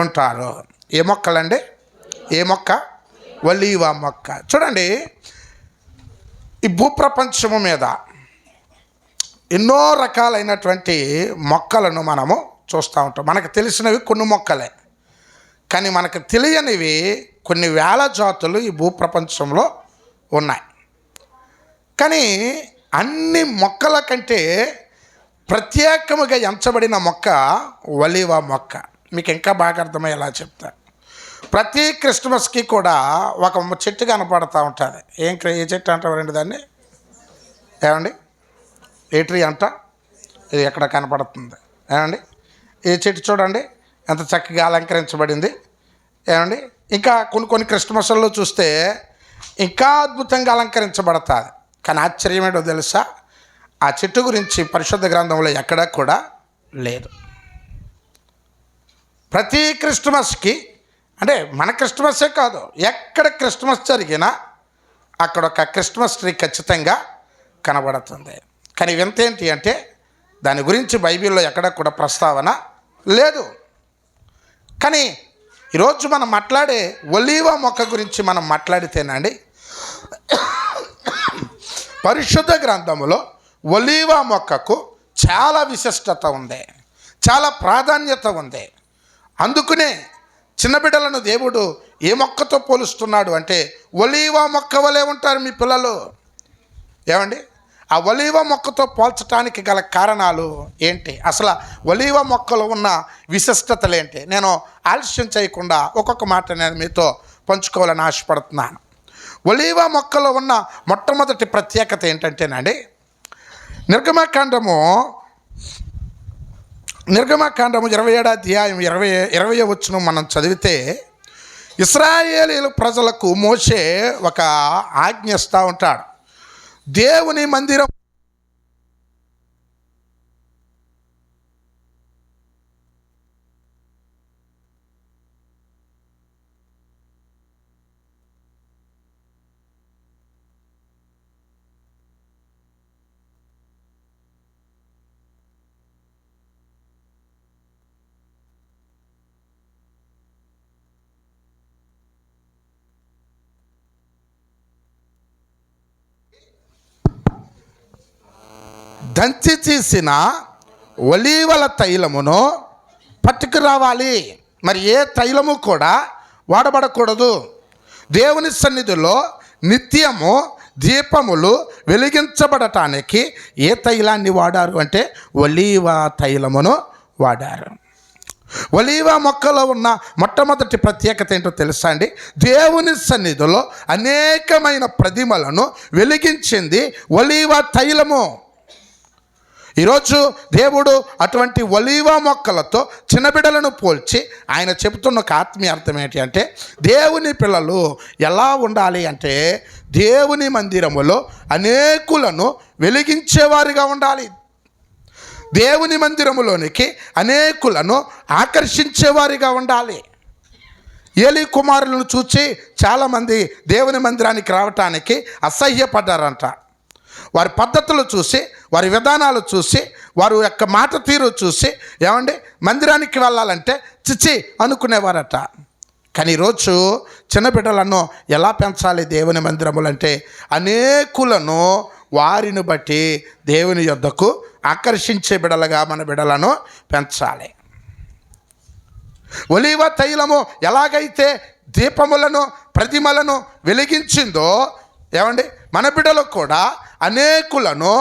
ఉంటారు. ఏ మొక్కలండి? ఏ మొక్క? ఒలీవ మొక్క. చూడండి, ఈ భూప్రపంచము మీద ఎన్నో రకాలైనటువంటి మొక్కలను మనము చూస్తూ ఉంటాం. మనకు తెలిసినవి కొన్ని మొక్కలే, కానీ మనకు తెలియనివి కొన్ని వేల జాతులు ఈ భూప్రపంచంలో ఉన్నాయి. కానీ అన్ని మొక్కల కంటే ప్రత్యేకముగా ఎంచబడిన మొక్క ఒలీవ మొక్క. మీకు ఇంకా బాగా అర్థమయ్యేలా చెప్తా. ప్రతి క్రిస్మస్కి కూడా ఒక చెట్టు కనపడుతూ ఉంటుంది. ఏ చెట్టు అంటారండి దాన్ని? ఏమండి, ఏ ట్రీ అంట? ఇది ఎక్కడ కనపడుతుంది ఏమండి? ఈ చెట్టు చూడండి ఎంత చక్కగా అలంకరించబడింది ఏమండి. ఇంకా కొన్ని క్రిస్మస్లో చూస్తే ఇంకా అద్భుతంగా అలంకరించబడుతుంది. కానీ ఆశ్చర్యం ఏంటో తెలుసా? ఆ చెట్టు గురించి పరిశుద్ధ గ్రంథంలో ఎక్కడా కూడా లేదు. ప్రతి క్రిస్మస్కి, అంటే మన క్రిస్మస్సే కాదు, ఎక్కడ క్రిస్మస్ జరిగినా అక్కడ ఒక క్రిస్మస్ ట్రీ ఖచ్చితంగా కనబడుతుంది. కానీ వింత ఏంటి అంటే దాని గురించి బైబిల్లో ఎక్కడ కూడా ప్రస్తావన లేదు. కానీ ఈరోజు మనం మాట్లాడే ఒలీవ మొక్క గురించి మనం మాట్లాడితేనండి, పరిశుద్ధ గ్రంథములో ఒలీవ మొక్కకు చాలా విశిష్టత ఉంది, చాలా ప్రాధాన్యత ఉంది. అందుకనే చిన్న బిడ్డలను దేవుడు ఏ మొక్కతో పోలుస్తున్నాడు అంటే ఒలీవ మొక్క వలె ఉంటారు మీ పిల్లలు. ఏమండి, ఆ ఒలీవ మొక్కతో పోల్చడానికి గల కారణాలు ఏంటి? అసలు ఒలీవ మొక్కలో ఉన్న విశిష్టతలు ఏంటి? నేను ఆలస్యం చేయకుండా ఒక్కొక్క మాట నేను మీతో పంచుకోవాలని ఆశపడుతున్నాను. ఒలీవ మొక్కలో ఉన్న మొట్టమొదటి ప్రత్యేకత ఏంటంటేనండి, నిర్గమకాండము 27వ అధ్యాయం 20వ వచనం మనం చదివితే, ఇశ్రాయేలీయుల ప్రజలకు మోషే ఒక ఆజ్ఞ ఇస్తూ ఉంటాడు. దేవుని మందిరం దంచి తీసిన ఒలీవల తైలమును పట్టుకురావాలి. మరి ఏ తైలము కూడా వాడబడకూడదు. దేవుని సన్నిధిలో నిత్యము దీపములు వెలిగించబడటానికి ఏ తైలాన్ని వాడారు అంటే ఒలీవ తైలమును వాడారు. ఒలీవ మొక్కలో ఉన్న మొట్టమొదటి ప్రత్యేకత ఏంటో తెలుసా అండి? దేవుని సన్నిధిలో అనేకమైన ప్రతిమలను వెలిగించింది ఒలీవ తైలము. ఈరోజు దేవుడు అటువంటి ఒలీవ మొక్కలతో చిన్నబిడ్డలను పోల్చి ఆయన చెబుతున్న ఒక ఆత్మీయ అర్థం ఏంటి అంటే, దేవుని పిల్లలు ఎలా ఉండాలి అంటే దేవుని మందిరములో అనేకులను వెలిగించేవారిగా ఉండాలి. దేవుని మందిరములోనికి అనేకులను ఆకర్షించేవారిగా ఉండాలి. ఏలీ కుమారులను చూచి చాలామంది దేవుని మందిరానికి రావటానికి అసహ్యపడ్డారంట. వారి పద్ధతులు చూసి, వారి విధానాలు చూసి, వారి యొక్క మాట తీరు చూసి ఏమండి మందిరానికి వెళ్ళాలంటే చిచి అనుకునేవారట. కానీ ఈరోజు చిన్న బిడ్డలను ఎలా పెంచాలి దేవుని మందిరములంటే, అనేకులను వారిని బట్టి దేవుని యొద్దకు ఆకర్షించే బిడ్డలుగా మన బిడ్డలను పెంచాలి. ఒలీవ తైలము ఎలాగైతే దీపములను ప్రతిమలను వెలిగించిందో ఏమండి మన బిడ్డలు కూడా అనేకులను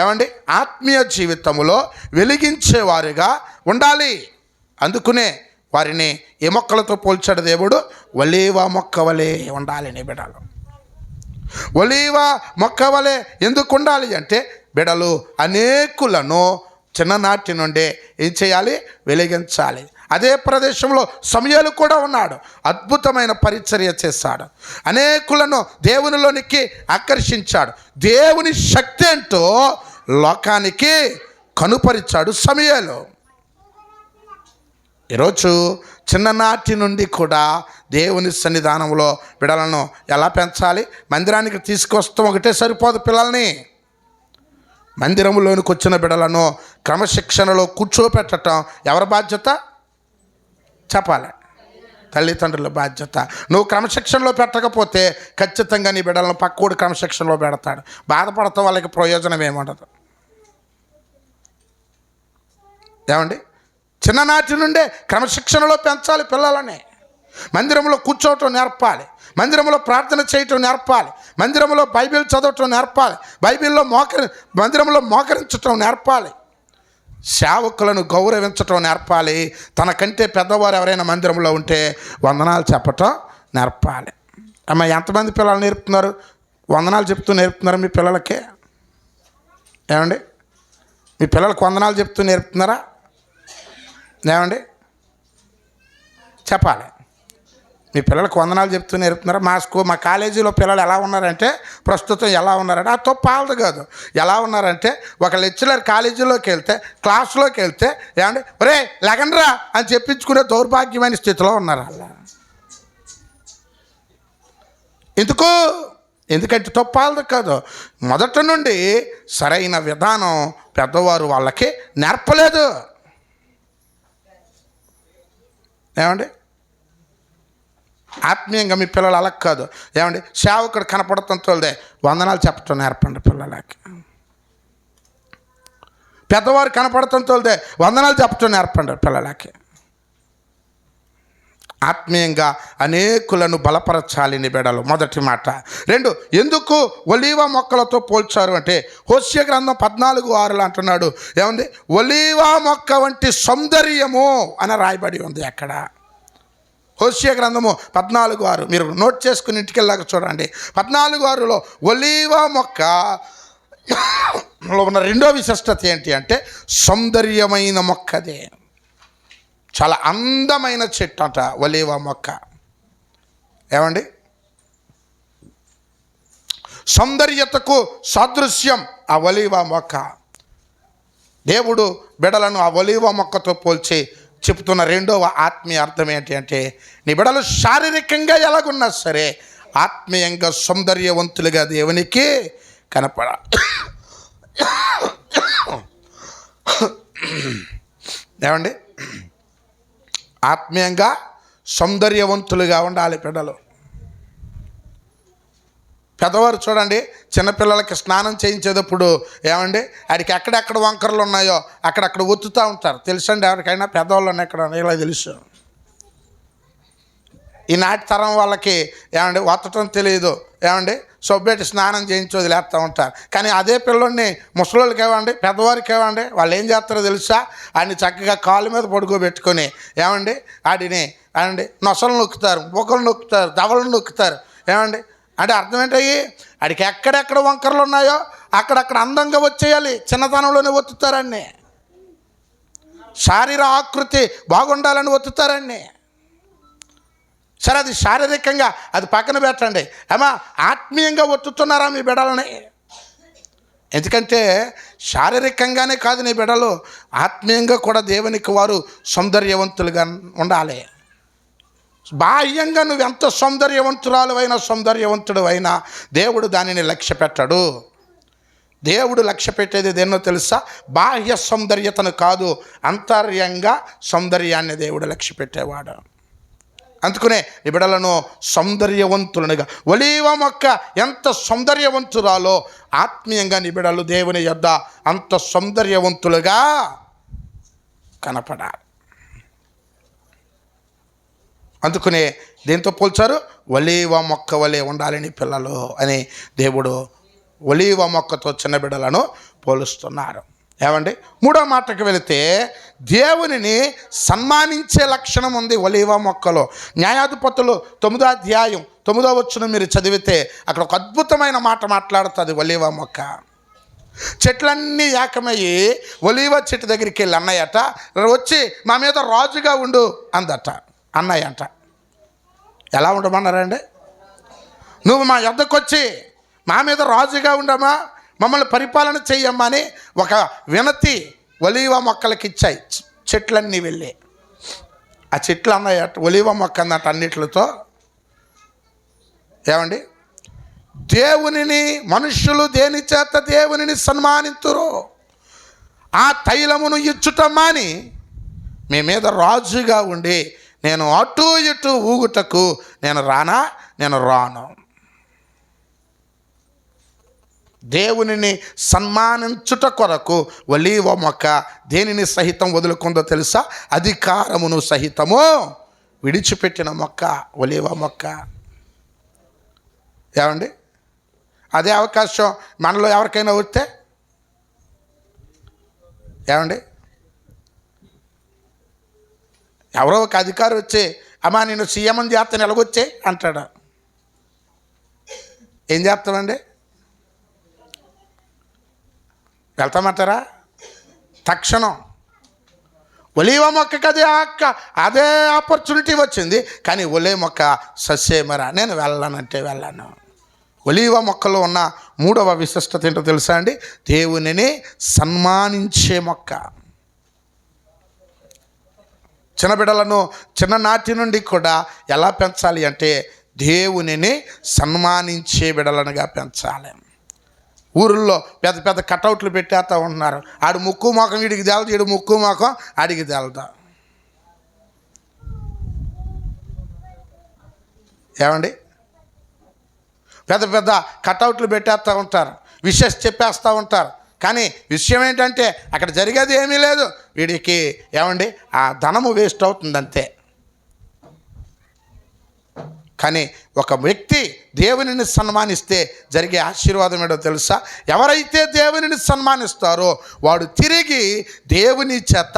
ఏమండి ఆత్మీయ జీవితంలో వెలిగించేవారిగా ఉండాలి. అందుకునే వారిని ఏ మొక్కలతో పోల్చాడు దేవుడు? ఒలీవ మొక్క వలె ఉండాలి నీ బిడ్డలు. ఒలీవ మొక్క వలె ఎందుకు ఉండాలి అంటే బిడ్డలు అనేకులను చిన్ననాటి నుండే ఏం చేయాలి? వెలిగించాలి. అదే ప్రదేశంలో సమూయేలు కూడా ఉన్నాడు. అద్భుతమైన పరిచర్య చేశాడు. అనేకులను దేవునిలోనికి ఆకర్షించాడు. దేవుని శక్తి ఏంటో లోకానికి కనుపరిచాడు సమూయేలు. ఈరోజు చిన్ననాటి నుండి కూడా దేవుని సన్నిధానంలో బిడ్డలను ఎలా పెంచాలి? మందిరానికి తీసుకొస్తాం ఒకటే సరిపోదు. పిల్లల్ని మందిరంలోనికి వచ్చిన బిడ్డలను క్రమశిక్షణలో కూర్చోపెట్టడం ఎవరి బాధ్యత చెప్పాలి? తల్లిదండ్రుల బాధ్యత. నువ్వు క్రమశిక్షణలో పెట్టకపోతే ఖచ్చితంగా నీ బిడ్డలను పక్కోడు క్రమశిక్షణలో పెడతాడు. బాధపడతాం, వాళ్ళకి ప్రయోజనం ఏముండదు. ఏమండి, చిన్ననాటి నుండే క్రమశిక్షణలో పెంచాలి పిల్లలని. మందిరంలో కూర్చోవటం నేర్పాలి, మందిరంలో ప్రార్థన చేయటం నేర్పాలి, మందిరంలో బైబిల్ చదవటం నేర్పాలి, మందిరంలో మోకరించటం నేర్పాలి, సేవకులను గౌరవించటం నేర్పాలి. తనకంటే పెద్దవారు ఎవరైనా మందిరంలో ఉంటే వందనాలు చెప్పటం నేర్పాలి. అమ్మ, ఎంతమంది పిల్లలు నేర్పుతున్నారు? వందనాలు చెప్తూ నేర్పుతున్నారు మీ పిల్లలకి? ఏమండి, మీ పిల్లలకు వందనాలు చెప్తూ నేర్పుతున్నారా? ఏమండి, చెప్పాలి. మీ పిల్లలకు వందనాలు చెప్తూ నేర్పుతున్నారా? మా కాలేజీలో పిల్లలు ఎలా ఉన్నారంటే, ప్రస్తుతం ఎలా ఉన్నారంటే, ఆ తప్పాలది కాదు, ఎలా ఉన్నారంటే ఒక లెక్చరర్ కాలేజీలోకి వెళ్తే, క్లాసులోకి వెళ్తే ఏమండి ఒరే లెగండ్రా అని చెప్పించుకునే దౌర్భాగ్యమైన స్థితిలో ఉన్నారు అలా. ఎందుకంటే తప్పాలది కాదు, మొదటి నుండి సరైన విధానం పెద్దవారు వాళ్ళకి నేర్పలేదు. ఏమండి, ఆత్మీయంగా మీ పిల్లలు అలా కాదు. ఏమండి, సేవకుడు కనపడుతుందే వందనాలు చెప్పటం నేర్పండి పిల్లలకి. పెద్దవారు కనపడుతుందే వందనాలు చెప్పటం నేర్పండి పిల్లలకి. ఆత్మీయంగా అనేకులను బలపరచాలి నీ బిడ్డలు. మొదటి మాట. 2, ఎందుకు ఒలీవ మొక్కలతో పోల్చారు అంటే హోషేయ గ్రంథం 14:6 అంటున్నాడు. ఏముంది? ఒలీవ మొక్క వంటి సౌందర్యము అని రాయబడి ఉంది అక్కడ. హోషేయ గ్రంథము 14:6 మీరు నోట్ చేసుకుని ఇంటికి వెళ్ళాక చూడండి. 14:6లో ఒలీవ మొక్కలో ఉన్న రెండో విశిష్టత ఏంటి అంటే సౌందర్యమైన మొక్కదే. చాలా అందమైన చెట్టు అంట ఒలీవ మొక్క. ఏమండి, సౌందర్యతకు సాదృశ్యం ఆ ఒలీవ మొక్క. దేవుడు బిడలను ఆ ఒలీవ మొక్కతో పోల్చి చెప్తున్న రెండవ ఆత్మీయ అర్థం ఏంటి అంటే నీ బిడలు శారీరకంగా ఎలాగున్నా సరే ఆత్మీయంగా సౌందర్యవంతులుగా దేవునికి ఏమండి, ఆత్మీయంగా సౌందర్యవంతులుగా ఉండాలి బిడ్డలు. పెద్దవారు చూడండి, చిన్నపిల్లలకి స్నానం చేయించేటప్పుడు ఏమండి వాడికి ఎక్కడెక్కడ వంకరలు ఉన్నాయో అక్కడక్కడ ఒత్తుతూ ఉంటారు. తెలుసండి ఎవరికైనా? పెద్దవాళ్ళు ఎక్కడ ఇలా తెలుసు. ఈనాటి తరం వాళ్ళకి ఏమండి ఒత్తటం తెలియదు. ఏమండి సొబ్బెట్టి స్నానం చేయించి వదిలేస్తూ ఉంటారు. కానీ అదే పిల్లల్ని ముసలోళ్ళకి ఏమండి, పెద్దవారికి ఏమండి వాళ్ళు ఏం చేస్తారో తెలుసా? ఆడిని చక్కగా కాళ్ళ మీద పడుకోబెట్టుకొని ఏమండి ఆడిని నొసలు నొక్కుతారు, బొక్కలు నొక్కుతారు, దవలను నొక్కుతారు. ఏమండి అంటే అర్థం ఏంటయ్యి? ఆడికి ఎక్కడెక్కడ వంకరలు ఉన్నాయో అక్కడక్కడ అందంగా వచ్చేయాలి. చిన్నతనంలోనే ఒత్తుతారన్ని. శారీర ఆకృతి బాగుండాలని ఒత్తుతారన్ని. సరే, అది శారీరకంగా అది పక్కన పెట్టండి. అమ్మా, ఆత్మీయంగా ఒత్తుతున్నారా మీ బిడ్డలని? ఎందుకంటే శారీరకంగానే కాదు నీ బిడ్డలు, ఆత్మీయంగా కూడా దేవునికి వారు సౌందర్యవంతులుగా ఉండాలి. బాహ్యంగా నువ్వు ఎంత సౌందర్యవంతుడు అయినా దేవుడు దానిని లక్ష్య పెట్టాడు. దేవుడు లక్ష్య పెట్టేది దేన్నో తెలుసా? బాహ్య సౌందర్యతను కాదు, అంతర్యంగా సౌందర్యాన్ని దేవుడు లక్ష్య పెట్టేవాడు. అందుకనే నీ బిడ్డలను సౌందర్యవంతులుగా, ఒలీవ మొక్క ఎంత సౌందర్యవంతురాలో ఆత్మీయంగా నీ బిడ్డలు దేవుని యొద్ద అంత సౌందర్యవంతులుగా కనపడాలి. అందుకనే దేంతో పోల్చారు? ఒలీవ మొక్క వలె ఉండాలి నీ పిల్లలు అని దేవుడు ఒలీవ మొక్కతో చిన్న బిడ్డలను పోలుస్తున్నారు. ఏమండి, 3వ మాటకు వెళితే దేవునిని సన్మానించే లక్షణం ఉంది ఒలీవ మొక్కలో. న్యాయాధిపతులు 9వ అధ్యాయం 9వ వచనం మీరు చదివితే అక్కడ ఒక అద్భుతమైన మాట మాట్లాడుతుంది ఒలీవ మొక్క. చెట్లన్నీ ఏకమయ్యి ఒలీవ చెట్టు దగ్గరికి వెళ్ళి అన్నయ్యట వచ్చి మా మీద రాజుగా ఉండు అందట. అన్నయ్య అంట, ఎలా ఉండమన్నారండి? నువ్వు మా యొద్దకు వచ్చి మా మీద రాజుగా ఉండమా, మమ్మల్ని పరిపాలన చెయ్యమ్మా అని ఒక వినతి ఒలీవ మొక్కలకి ఇచ్చాయి చెట్లన్నీ వెళ్ళి. ఆ చెట్లు అన్నాయి ఒలీవ మొక్క అన్నట్టు అన్నిట్లతో. ఏమండి, దేవునిని మనుష్యులు దేని చేత దేవునిని సన్మానింతురు? ఆ తైలమును ఇచ్చుటమ్మా అని మీ మీద రాజుగా ఉండి నేను అటు ఇటు ఊగుటకు నేను రాను. దేవునిని సన్మానించుట కొరకు ఒలీవ మొక్క దేనిని సహితం వదులుకుందో తెలుసా? అధికారమును సహితము విడిచిపెట్టిన మొక్క ఒలీవ మొక్క. ఏమండి, అదే అవకాశం మనలో ఎవరికైనా వస్తే ఏమండి, ఎవరో ఒక అధికారి వచ్చి అమ్మా నేను సీఎం అని చేస్తాను ఎలాగొచ్చే అంటాడు. ఏం చేస్తామండి? వెళ్తామంటారా? తక్షణం ఒలీవ మొక్కకి అదే ఆపర్చునిటీ వచ్చింది, కానీ ఒలీవ మొక్క సస్యమరా నేను వెళ్ళానంటే వెళ్ళాను. ఒలీవ మొక్కలో ఉన్న మూడవ విశిష్టత ఏంటో తెలుసా అండి? దేవునిని సన్మానించే మొక్క. చిన్నబిడ్డలను చిన్ననాటి నుండి కూడా ఎలా పెంచాలి అంటే దేవునిని సన్మానించే బిడ్డలనుగా పెంచాలి. ఊరుల్లో పెద్ద పెద్ద కటౌట్లు పెట్టేస్తూ ఉంటున్నారు. ఆడు ముక్కు మొఖం వీడికి తెలదు, వీడు ముక్కు మొఖం ఆడికి తెలదు. ఏమండి, పెద్ద పెద్ద కటౌట్లు పెట్టేస్తూ ఉంటారు, విషెస్ చెప్పేస్తూ ఉంటారు. కానీ విషయం ఏంటంటే అక్కడ జరిగేది ఏమీ లేదు. వీడికి ఏమండి ఆ ధనము వేస్ట్ అవుతుంది అంతే. కానీ ఒక వ్యక్తి దేవునిని సన్మానిస్తే జరిగే ఆశీర్వాదం ఏంటో తెలుసా? ఎవరైతే దేవునిని సన్మానిస్తారో వాడు తిరిగి దేవుని చేత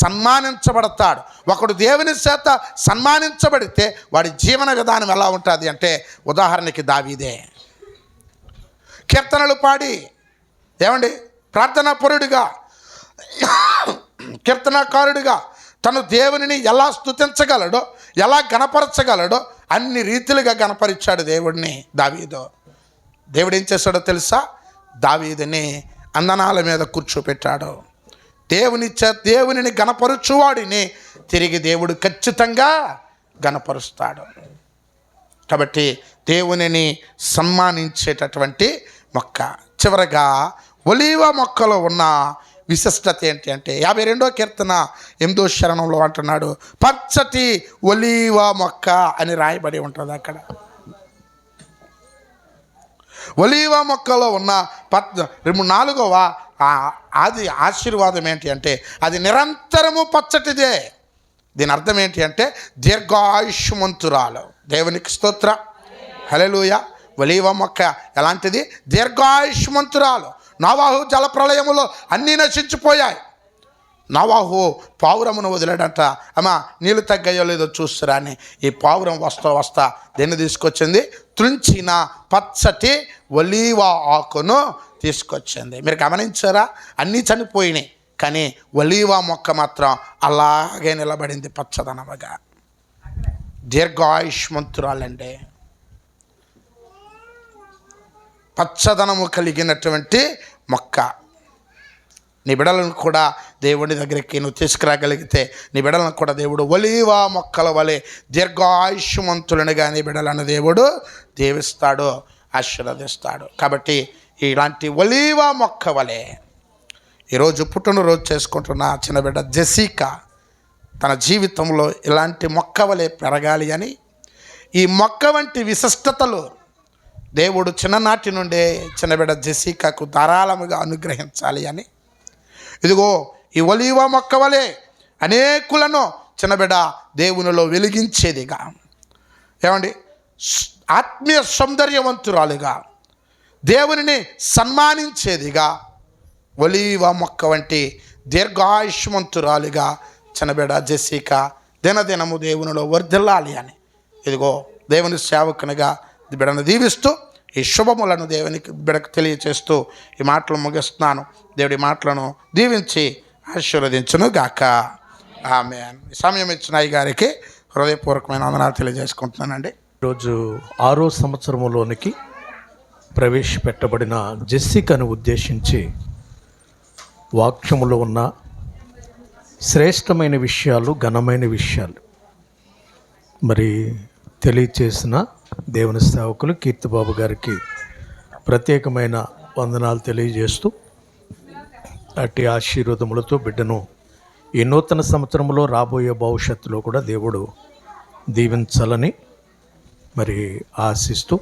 సన్మానించబడతాడు. ఒకడు దేవుని చేత సన్మానించబడితే వాడి జీవన విధానం ఎలా ఉంటుంది అంటే, ఉదాహరణకి దావీదే కీర్తనలు పాడి ఏమండి ప్రార్థనాపరుడిగా కీర్తనాకారుడిగా తను దేవునిని ఎలా స్తుతించగలడో, ఎలా గణపరచగలడో అన్ని రీతిలుగా గణపరిచాడు దేవుడిని దావీదు. దేవుడు ఏం చేశాడో తెలుసా? దావీదుని అందనాల మీద కూర్చోపెట్టాడు. దేవునిని గణపరుచువాడిని తిరిగి దేవుడు ఖచ్చితంగా గణపరుస్తాడు. కాబట్టి దేవునిని సన్మానించేటటువంటి మొక్క. చివరగా ఒలీవ మొక్కలో ఉన్న విశిష్టత ఏంటి అంటే 52వ కీర్తన 8వ శరణంలో అంటున్నాడు, పచ్చటి ఒలీవ మొక్క అని రాయబడి ఉంటుంది అక్కడ. ఒలీవ మొక్కలో ఉన్న 4వ ఆది ఆశీర్వాదం ఏంటి అంటే అది నిరంతరము పచ్చటిదే. దీని అర్థం ఏంటి అంటే దీర్ఘాయుష్మంతురాలు. దేవునికి స్తోత్ర, హల్లెలూయా. ఒలీవ మొక్క ఎలాంటిది? దీర్ఘాయుష్మంతురాలు. నోవాహు జలప్రళయములో అన్నీ నశించిపోయాయి. నోవాహు పావురమును వదిలాడంట. అమ్మా నీళ్ళు తగ్గాయో లేదో చూస్తురా అని ఈ పావురం వస్తా దేన్ని తీసుకొచ్చింది? తుంచిన పచ్చటి ఒలీవ ఆకును తీసుకొచ్చింది. మీరు గమనించారా? అన్నీ చనిపోయినాయి, కానీ ఒలీవ మొక్క మాత్రం అలాగే నిలబడింది పచ్చదనముగా. దీర్ఘాయుష్మంతురాలండి, పచ్చదనము కలిగినటువంటి మొక్క. నీ బిడ్డలను కూడా దేవుడి దగ్గరికి నువ్వు తీసుకురాగలిగితే నీ బిడ్డలను కూడా దేవుడు ఒలీవ మొక్కల వలె దీర్ఘాయుష్మంతులనుగా నీ బిడ్డలను దేవుడు దీవిస్తాడు, ఆశీర్వదిస్తాడు. కాబట్టి ఇలాంటి ఒలీవ మొక్క వలె ఈరోజు పుట్టినరోజు చేసుకుంటున్న చిన్న బిడ్డ జెసికా తన జీవితంలో ఇలాంటి మొక్క వలె పెరగాలి అని, ఈ మొక్క వంటి విశిష్టతలు దేవుడు చిన్ననాటి నుండే చిన్న బిడ్డ జెసికాకు ధారాళముగా అనుగ్రహించాలి అని, ఇదిగో ఈ ఒలీవ మొక్క వలె అనేకులను చిన్న బిడ్డ దేవునిలో వెలిగించేదిగా, ఏమండి ఆత్మీయ సౌందర్యవంతురాలుగా, దేవునిని సన్మానించేదిగా, ఒలీవ మొక్క వంటి దీర్ఘాయుష్మంతురాలుగా చిన్న బిడ్డ జెసికా దినదినము దేవునిలో వర్ధిల్లాలి అని, ఇదిగో దేవుని సేవకునిగా బిడ్డను దీవిస్తూ ఈ శుభములను దేవునికి బిడ్డకు తెలియచేస్తూ ఈ మాటలు ముగిస్తున్నాను. దేవుడి మాటలను దీవించి ఆశీర్వదించును గాక. ఆమేన్. సమయం ఇచ్చిన అయ్య గారికి హృదయపూర్వకమైన వందనాలు తెలియజేసుకుంటున్నానండి. ఈరోజు 6వ సంవత్సరంలోనికి ప్రవేశపెట్టబడిన జెసికాను ఉద్దేశించి వాక్యములో ఉన్న శ్రేష్టమైన విషయాలు, ఘనమైన విషయాలు మరి తెలియచేసిన దేవుని సేవకులు కీర్తిబాబు గారికి ప్రత్యేకమైన వందనాలు తెలియజేస్తూ అట్టి ఆశీర్వాదములతో బిడ్డను ఈ నూతన సంవత్సరంలో రాబోయే భవిష్యత్తులో కూడా దేవుడు దీవించాలని మరి ఆశిస్తూ,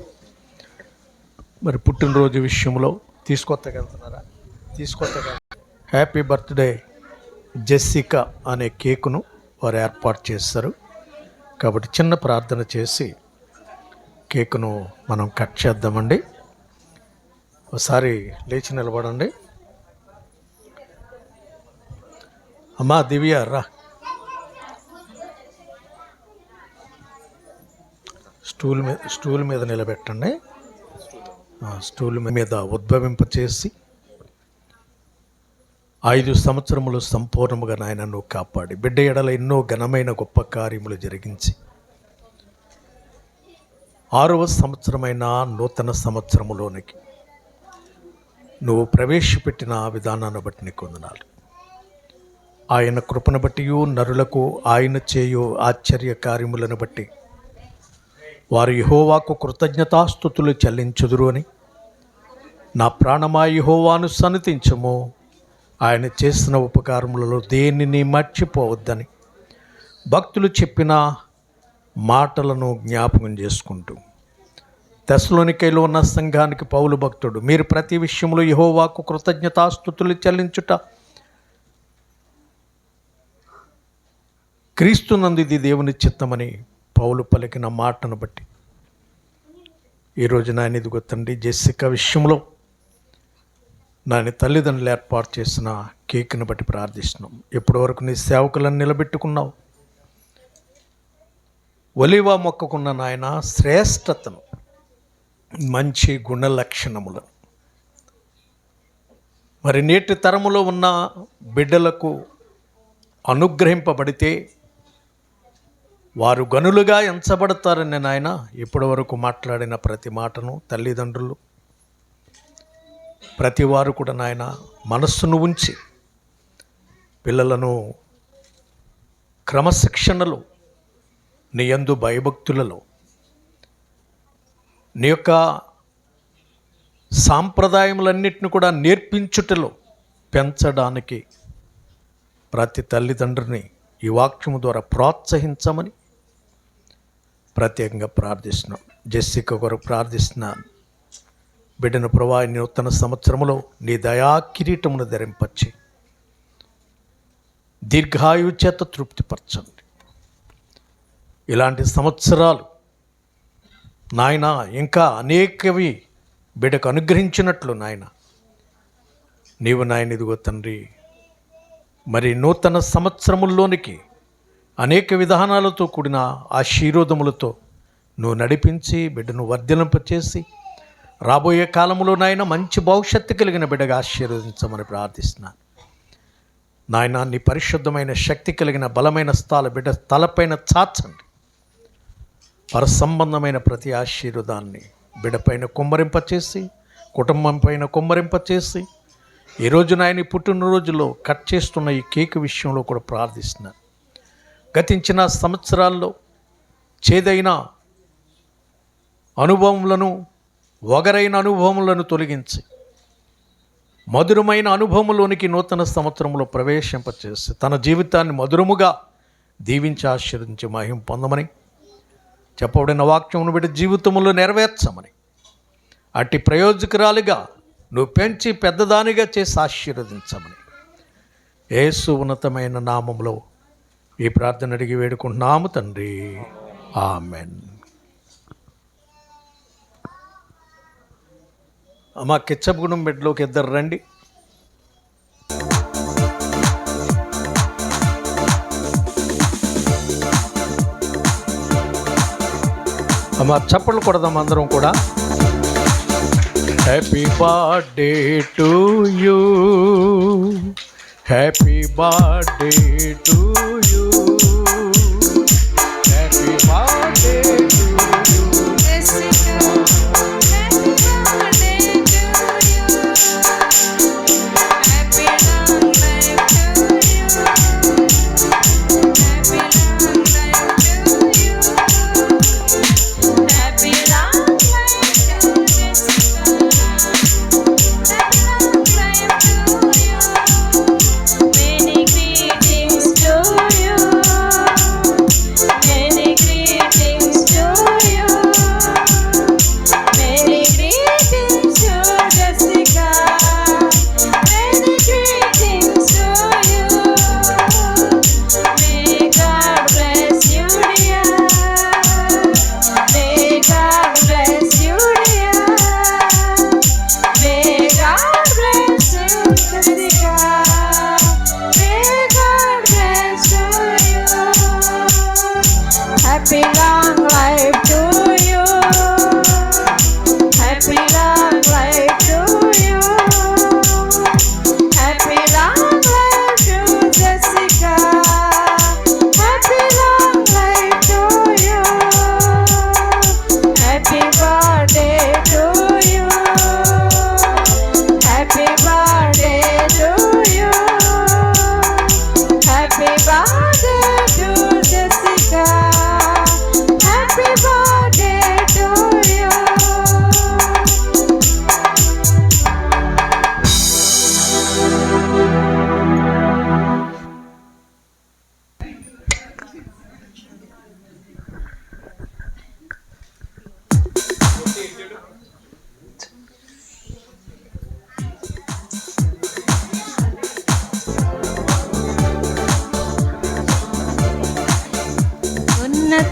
మరి పుట్టినరోజు విషయంలో తీసుకొత్తగలుగుతున్నారా? హ్యాపీ బర్త్డే జెసికా అనే కేకును వారు ఏర్పాటు చేస్తారు. కాబట్టి చిన్న ప్రార్థన చేసి కేకును మనం కట్ చేద్దామండి. ఒకసారి లేచి నిలబడండి. అమ్మా దివ్య రా. స్టూల్ మీద నిలబెట్టండి. స్టూల్ మీద ఉద్భవింపచేసి 5 సంవత్సరములు సంపూర్ణముగా నాయన నువ్వు కాపాడి బిడ్డ ఎడల ఎన్నో ఘనమైన గొప్ప కార్యములు జరిగించి 6వ సంవత్సరమైన నూతన సంవత్సరములోనికి నువ్వు ప్రవేశపెట్టిన విధానాన్ని బట్టి నీకు వందనాలు. ఆయన కృపను బట్టి నరులకు ఆయన చేయు ఆశ్చర్య కార్యములను బట్టి వారు యెహోవాకు కృతజ్ఞతాస్తుతులు చెల్లించుదురు అని నా ప్రాణమా యెహోవాను సన్నిధించుము. ఆయన చేసిన ఉపకారములలో దేనిని మర్చిపోవద్దని భక్తులు చెప్పిన మాటలను జ్ఞాపకం చేసుకుంటూ తెస్సలోనికైలో ఉన్న సంఘానికి పౌలు భక్తుడు, మీరు ప్రతి విషయంలో యెహోవాకు కృతజ్ఞతాస్తుతులు చెల్లించుట క్రీస్తునందు ఇది దేవుని చిత్తమని పౌలు పలికిన మాటను బట్టి ఈరోజు నాయన ఇదిగో తండ్రి జెస్సికా విషయంలో నాయన తల్లిదండ్రులు ఏర్పాటు చేసిన కేక్ని బట్టి ప్రార్థిస్తున్నాం. ఇప్పటి వరకు నీ సేవకులను నిలబెట్టుకున్నావు. ఒలివ మొక్కకున్న నాయన శ్రేష్టతను, మంచి గుణ లక్షణములను మరి నేటి తరములో ఉన్న బిడ్డలకు అనుగ్రహింపబడితే వారు గనులుగా ఎంచబడతారని నాయన ఇప్పటి వరకు మాట్లాడిన ప్రతి మాటను తల్లిదండ్రులు ప్రతి వారు కూడా నాయన మనస్సును ఉంచి పిల్లలను క్రమశిక్షణలో నీ యందు భయభక్తులలో నీ యొక్క సాంప్రదాయములన్నిటిని కూడా నేర్పించుటలో పెంచడానికి ప్రతి తల్లిదండ్రిని ఈ వాక్యము ద్వారా ప్రోత్సహించమని ప్రత్యేకంగా ప్రార్థిస్తున్నాం. జెస్సికా కొరకు ప్రార్థిస్తున్నాను. బిడ్డను ప్రభా నూతన సంవత్సరములో నీ దయా కిరీటమును ధరింపచ్చి దీర్ఘాయువు చేత తృప్తిపరచండి. ఇలాంటి సంవత్సరాలు నాయన ఇంకా అనేకవి బిడ్డకు అనుగ్రహించినట్లు నాయన నీవు నాయన ఇదిగో తండ్రి మరి నూతన సంవత్సరముల్లోనికి అనేక విధానాలతో కూడిన ఆశీర్వాదములతో నువ్వు నడిపించి బిడ్డను వర్ధిలింపచేసి రాబోయే కాలంలో నాయన మంచి భవిష్యత్తు కలిగిన బిడ్డగా ఆశీర్వదించమని ప్రార్థిస్తున్నాను. నాయన నీ పరిశుద్ధమైన శక్తి కలిగిన బలమైన స్థాల బిడ్డ తలపైన చాచండి. పరసంబంధమైన ప్రతి ఆశీర్వాదాన్ని బిడ్డపైన కుమ్మరింపచేసి కుటుంబం పైన కుమ్మరింపచేసి ఈరోజు నాయన పుట్టినరోజులో కట్ చేస్తున్న ఈ కేక్ విషయంలో కూడా ప్రార్థిస్తున్నాను. గతించిన సంవత్సరాల్లో చేదైన అనుభవములను ఒగరైన అనుభవములను తొలగించి మధురమైన అనుభవములోనికి నూతన సంవత్సరంలో ప్రవేశింపచేసి తన జీవితాన్ని మధురముగా దీవించి ఆశీర్వదించి మహిమ పొందమని చెప్పబడిన వాక్యమును బిడ్డ జీవితంలో నెరవేర్చమని అట్టి ప్రయోజకురాలిగా నువ్వు పెంచి పెద్దదానిగా చేసి ఆశీర్వదించమని యేసు ఉన్నతమైన నామములో ఈ ప్రార్థన అడిగి వేడుకుంటున్నాము తండ్రి. ఆమెన్. అమ్మ కిచ్చబగుణం బెడ్లోకి ఇద్దరు రండి. అమ్మ చప్పట్లు కొడదాం అందరం కూడా. Happy birthday to you, happy birthday to you, happy birthday to you. Many greetings to you.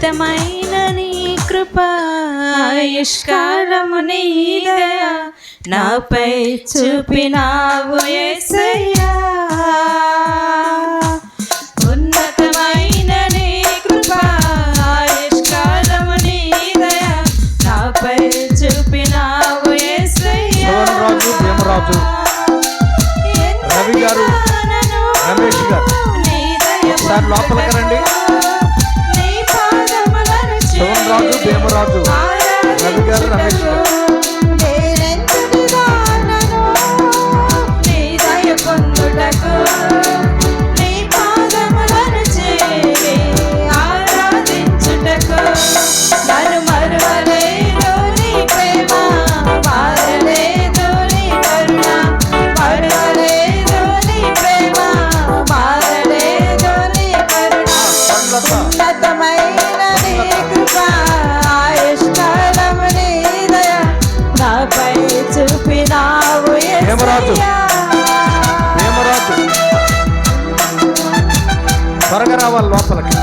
ఉన్నతమైన నీ కృప ఆయుష్కాలము నీ దయ నాపై చూపినావు యేసయ్యా. ఉన్నతమైన నీ కృప ఆయుష్కాలము నీ దయ నాపై చూపినావు యేసయ్యా. రాజు భీమరాజు రవి గారు రమేష్ గారు సార్ లోపలికి రండి. శివన్ రాజు భీమరాజు రవి గారు రమేష్ గారు భీమరాజు భీమరాజు త్వరగా రావాలి లోపలికి.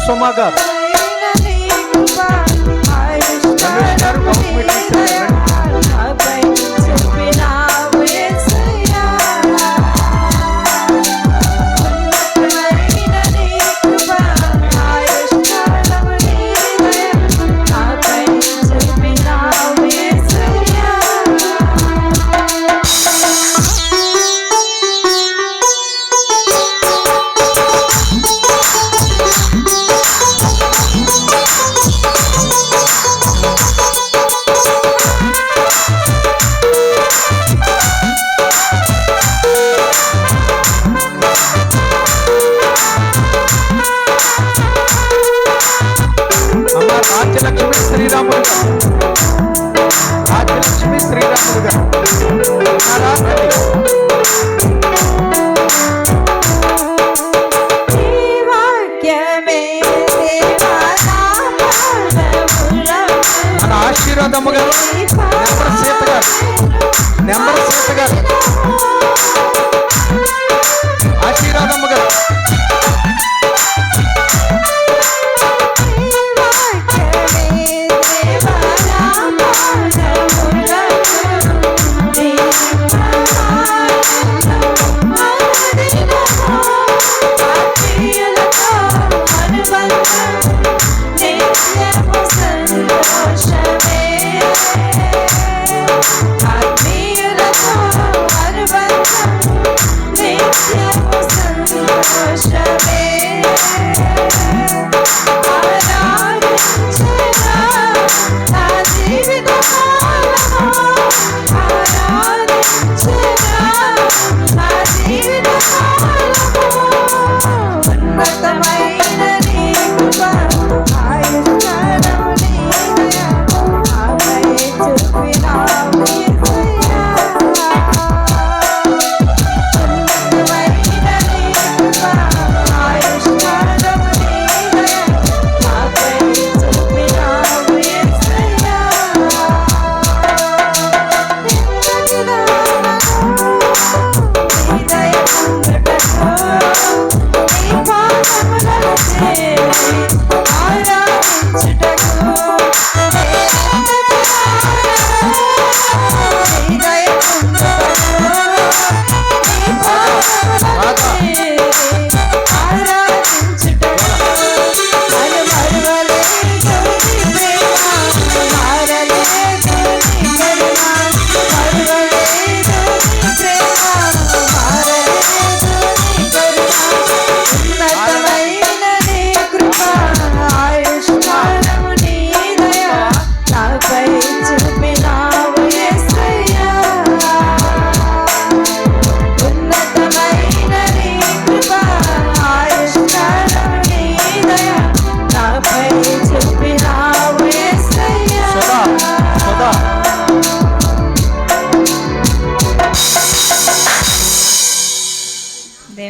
సుమా గారు రమేష్ గారు రాజ్యలక్ష్మి శ్రీరాములు రాజ్యలక్ష్మి శ్రీరాములు గారు మన ఆశీర్వాదమ్మ గారు నెంబర్ సీత గారు ఆశీర్వాదమ్మ గారు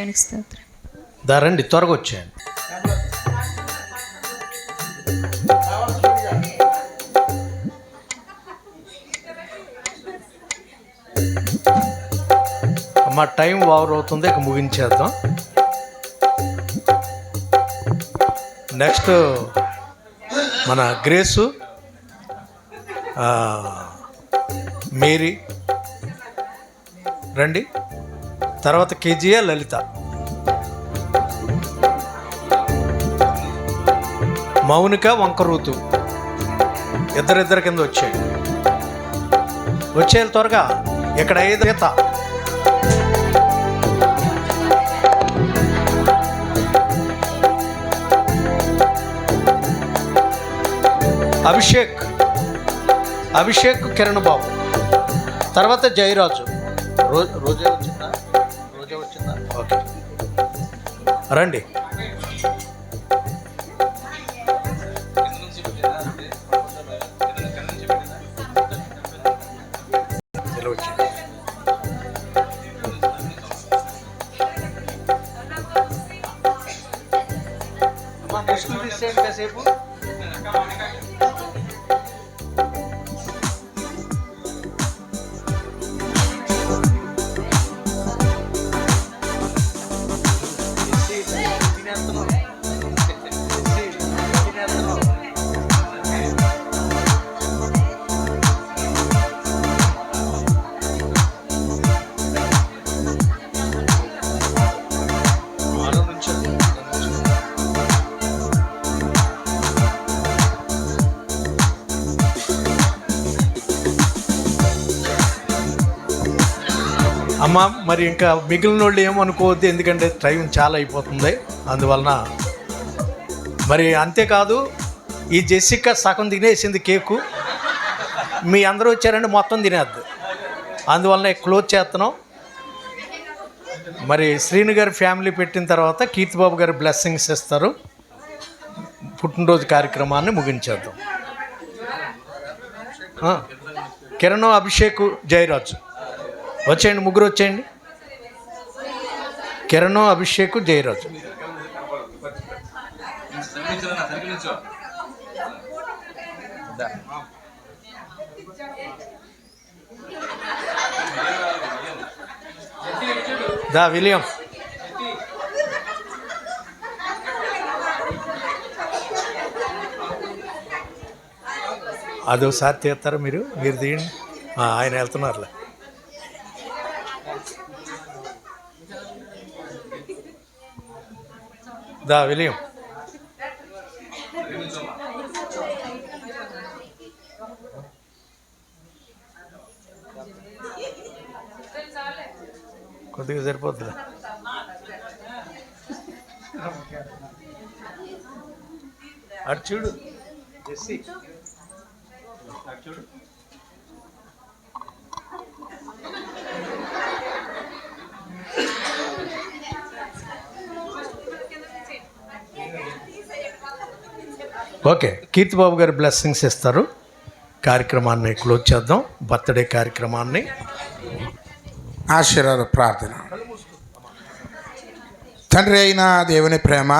దేవునికి స్తోత్రం. రండి, త్వరగా వచ్చేయండి. మా టైం ఓవర్ అవుతుంది, ఇక ముగించేద్దాం. నెక్స్ట్ మన గ్రేసు, మేరీ రండి. తర్వాత కేజీఏ లలిత, మౌనిక, వంకరూతు ఇద్దరిద్దరి కింద వచ్చేయండి. వచ్చేయాలి త్వరగా. ఇక్కడ ఐదు అభిషేక్ కిరణ్ బాబు, తర్వాత జయరాజు. రోజే వచ్చిందా? ఓకే, రండి. నెక్స్ట్ తీసేయండి కాసేపు. అమ్మ, మరి ఇంకా మిగిలిన వాళ్ళు ఏమనుకోవద్దు, ఎందుకంటే టైం చాలా అయిపోతుంది. అందువలన మరి అంతేకాదు, ఈ జెసికా సగం తినేసింది కేకు. మీ అందరూ వచ్చారంటే మొత్తం తినేద్దు. అందువలన క్లోజ్ చేస్తున్నాం. మరి శ్రీను గారి ఫ్యామిలీ పెట్టిన తర్వాత కీర్తిబాబు గారి బ్లెస్సింగ్స్ ఇస్తారు. పుట్టినరోజు కార్యక్రమాన్ని ముగించేద్దాం. కిరణ్, అభిషేక్, జయరాజు వచ్చేయండి. ముగ్గురు వచ్చేయండి. కిరణ్, అభిషేక్, జయరాజు. విలియం. అదోసారి తీస్తారా మీరు తీయండి. ఆయన వెళ్తున్నారులే. విలియం. కొద్దిగా సరిపోతుందా? అటు చూడు, అటు చూడు. ఓకే, కీర్తిబాబు గారు బ్లెస్సింగ్స్ ఇస్తారు. కార్యక్రమాన్ని క్లోజ్ చేద్దాం. బర్త్డే కార్యక్రమాన్ని. ఆశీర్వాద ప్రార్థన. తండ్రి అయిన దేవుని ప్రేమ,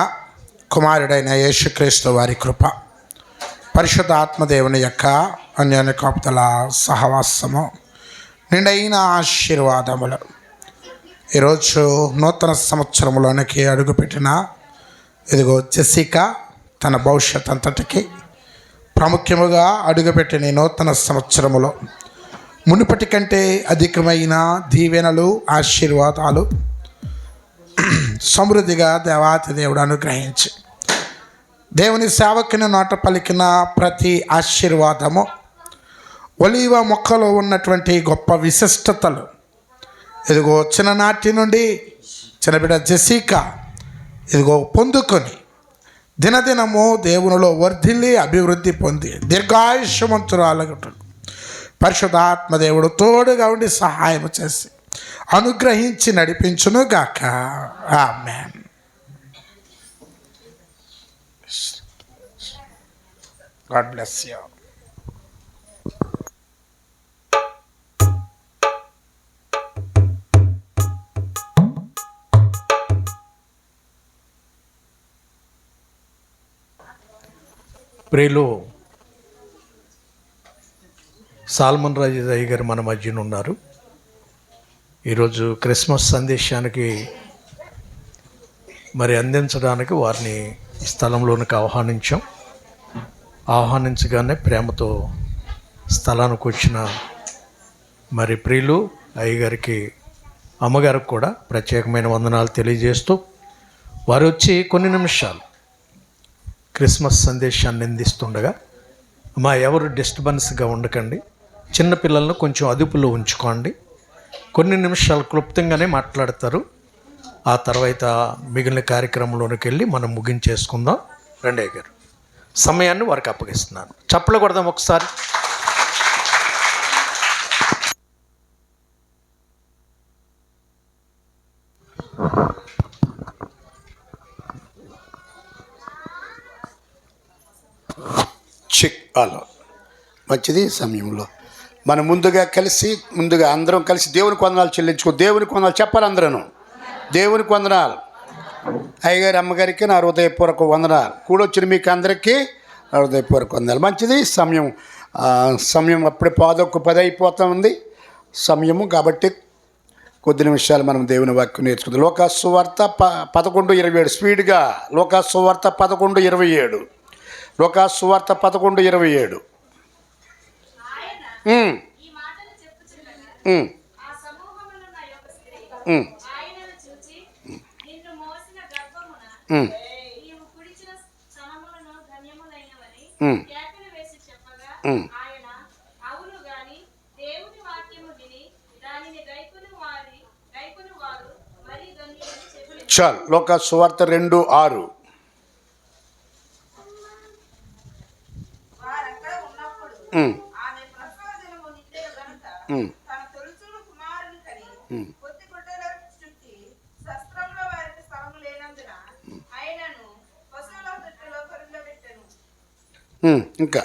కుమారుడైన యేసుక్రీస్తు వారి కృప, పరిశుద్ధ ఆత్మదేవుని యొక్క అన్యోన్య కాపుదల సహవాసము, నిండైన ఆశీర్వాదములు ఈరోజు నూతన సంవత్సరంలోనికి అడుగుపెట్టిన ఇదిగో జెసికా తన భవిష్యత్ అంతటికి ప్రాముఖ్యముగా అడుగుపెట్టిన నూతన సంవత్సరములో మునుపటి కంటే అధికమైన దీవెనలు, ఆశీర్వాదాలు సమృద్ధిగా దేవాతి దేవుడు అనుగ్రహించి దేవుని సేవకుని నోట పలికిన ప్రతి ఆశీర్వాదము, ఒలీవ మొక్కలో ఉన్నటువంటి గొప్ప విశిష్టతలు ఇదిగో చిన్ననాటి నుండి చిన్నబిడ్డ జెసికా ఇదిగో పొందుకొని దినదినము దేవునిలో వర్ధిల్లి అభివృద్ధి పొంది దీర్ఘాయుష్యవంతురాలుగుంటు పరిశుద్ధాత్మ దేవుడు తోడుగా ఉండి సహాయం చేసి అనుగ్రహించి నడిపించును గాక. ఆమేన్. God bless you. ప్రియులు సాల్మన్ రాజు అయ్య గారు మన మధ్యన ఉన్నారు. ఈరోజు క్రిస్మస్ సందేశానికి మరి అందించడానికి వారిని ఈ స్థలంలోనికి ఆహ్వానించగానే ప్రేమతో స్థలానికి వచ్చిన మరి ప్రియులు అయ్యగారికి అమ్మగారికి కూడా ప్రత్యేకమైన వందనాలు తెలియజేస్తూ వారు వచ్చి కొన్ని నిమిషాలు క్రిస్మస్ సందేశాన్ని అందిస్తుండగా మా ఎవరు డిస్టర్బెన్స్గా ఉండకండి, చిన్నపిల్లలను కొంచెం అదుపులో ఉంచుకోండి. కొన్ని నిమిషాలు క్లుప్తంగానే మాట్లాడతారు. ఆ తర్వాత మిగిలిన కార్యక్రమంలోనికి వెళ్ళి మనం ముగించేసుకుందాం. రెండయ్య గారు సమయాన్ని వారికి అప్పగిస్తున్నాను. చప్పలు కొడదాం ఒకసారి. చెక్ అలా మంచిది. సమయంలో మనం ముందుగా అందరం కలిసి దేవునికి వందనాలు చెల్లించుకో. దేవునికి వందనాలు చెప్పాలి అందరూ. దేవునికి వందనాలు. అయ్యగారి అమ్మగారికి నా హృదయపూర్వక వందనాలు. కూడొచ్చిన మీకు అందరికీ నా హృదయపూర్వక వందనాలు. మంచిది. సమయం అప్పుడే 10:10 అయిపోతూ ఉంది సమయము. కాబట్టి కొద్ది నిమిషాలు మనం దేవుని వాక్యం నేర్చుకుందాం. లోకాసు సువార్త 11:27 స్పీడ్గా. లోకాసు సువార్త 11:27. లోకాసు సువార్త 11:27. చాలు. లోకాసు సువార్త 2:6. ఇంకా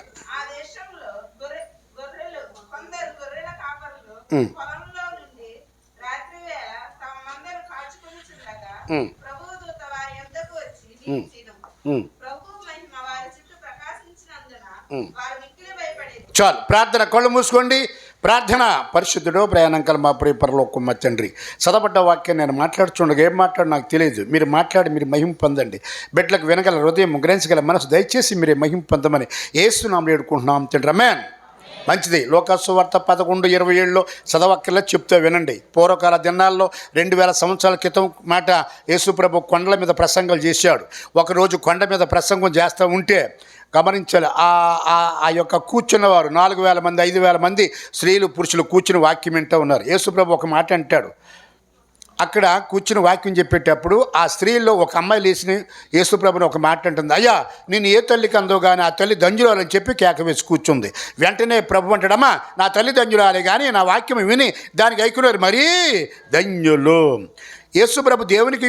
చాలు. ప్రార్థన. కళ్ళు మూసుకోండి. ప్రార్థన. పరిశుద్ధుడు ప్రయాణంకల మా ప్రియ పరలోకం మా తండ్రి, చదవబడ్డ వాక్యం నేను మాట్లాడుచుండగా ఏం మాట్లాడు నాకు తెలియదు. మీరు మాట్లాడి మీరు మహిమ పొందండి. బిడ్డలకు వినగల హృదయం, గ్రహించగల మనసు దయచేసి మీరే మహిమ పొందమని యేసునామములో వేడుకుంటున్నాం తండ్రి. ఆమేన్. మంచిది. లోకాసు వార్త 11:27 చదవక్కర్లా చెప్తా వినండి. పూర్వకాల దినాల్లో 2000 సంవత్సరాల క్రితం మాట యేసుప్రభు కొండల మీద ప్రసంగాలు చేశాడు. ఒకరోజు కొండ మీద ప్రసంగం చేస్తూ ఉంటే గమనించాలి, ఆ యొక్క కూర్చున్నవారు 4000 మంది 5000 మంది స్త్రీలు పురుషులు కూర్చుని వాక్యం వింటూ ఉన్నారు. యేసుప్రభు ఒక మాట అంటాడు. అక్కడ కూర్చుని వాక్యం చెప్పేటప్పుడు ఆ స్త్రీల్లో ఒక అమ్మాయి లేచి యేసుప్రభుని ఒక మాట అంటుంది, అయ్యా నేను ఏ తల్లికి అందో కానీ ఆ తల్లి దంజురాలని చెప్పి కేక వేసి కూర్చుంది. వెంటనే ప్రభు అంటాడమ్మా నా తల్లి దంజురాలే కానీ నా వాక్యం విని దానికి ఐకున్నారు మరీ ధన్యులు. యేసుప్రభు దేవునికి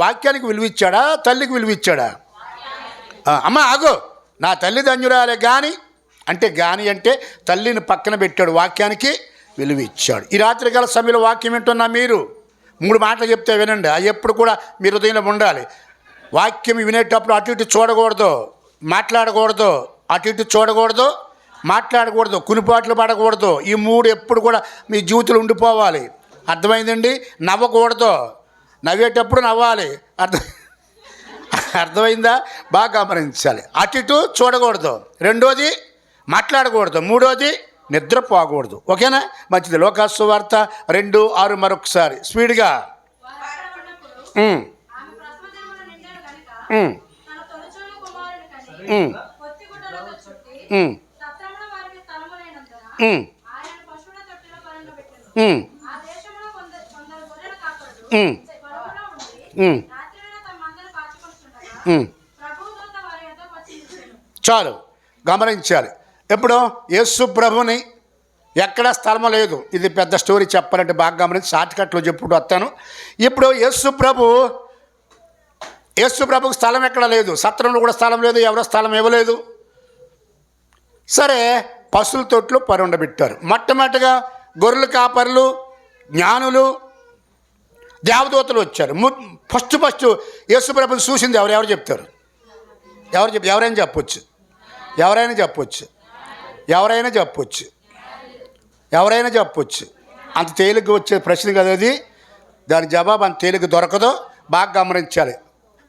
వాక్యానికి విలువిచ్చాడా తల్లికి విలువిచ్చాడా? అమ్మ ఆగో నా తల్లి ధన్యురాలే కానీ అంటే తల్లిని పక్కన పెట్టాడు, వాక్యానికి విలువ ఇచ్చాడు. ఈ రాత్రికాల సమయంలో వాక్యం వింటున్నా మీరు 3 మాటలు చెప్తే వినండి. అవి ఎప్పుడు కూడా మీ హృదయంలో ఉండాలి. వాక్యం వినేటప్పుడు అటు ఇటు చూడకూడదు, మాట్లాడకూడదు, అటు ఇటు చూడకూడదు, మాట్లాడకూడదు, కునిపాట్లు పడకూడదు. ఈ 3 ఎప్పుడు కూడా మీ జీవితంలో ఉండిపోవాలి. అర్థమైందండి? నవ్వకూడదు, నవ్వేటప్పుడు నవ్వాలి. అర్థమైందా? బాగా గమనించాలి. అటు ఇటు చూడకూడదు, రెండోది మాట్లాడకూడదు, మూడోది నిద్రపోకూడదు. ఓకేనా? మంచిది. లోకాసు వార్త 2:6 మరొకసారి స్పీడ్గా. చాలు. గమనించాలి. ఎప్పుడు యేసు ప్రభుని ఎక్కడ స్థలం లేదు. ఇది పెద్ద స్టోరీ చెప్పాలంటే బాగా గమనించి షార్ట్కట్లో చెప్పుకుంటూ వస్తాను. ఇప్పుడు యేసు ప్రభుకి స్థలం ఎక్కడ లేదు, సత్రంలో కూడా స్థలం లేదు, ఎవరో స్థలం ఇవ్వలేదు. సరే పశువుల తొట్లు పరుండబెట్టారు. మొట్టమొదటిగా గొర్రెల కాపర్లు, జ్ఞానులు, దేవదూతలు వచ్చారు. ఫస్ట్ యేసు ప్రభుని చూసింది ఎవరెవరు చెప్తారు? ఎవరైనా చెప్పొచ్చు. ఎవరైనా చెప్పొచ్చు, ఎవరైనా చెప్పొచ్చు, ఎవరైనా చెప్పొచ్చు. అంత తేలిగ్గా వచ్చే ప్రశ్న కదా అది. దాని జవాబు అంత తేలిగ్గా దొరకదు. బాగా గమనించాలి.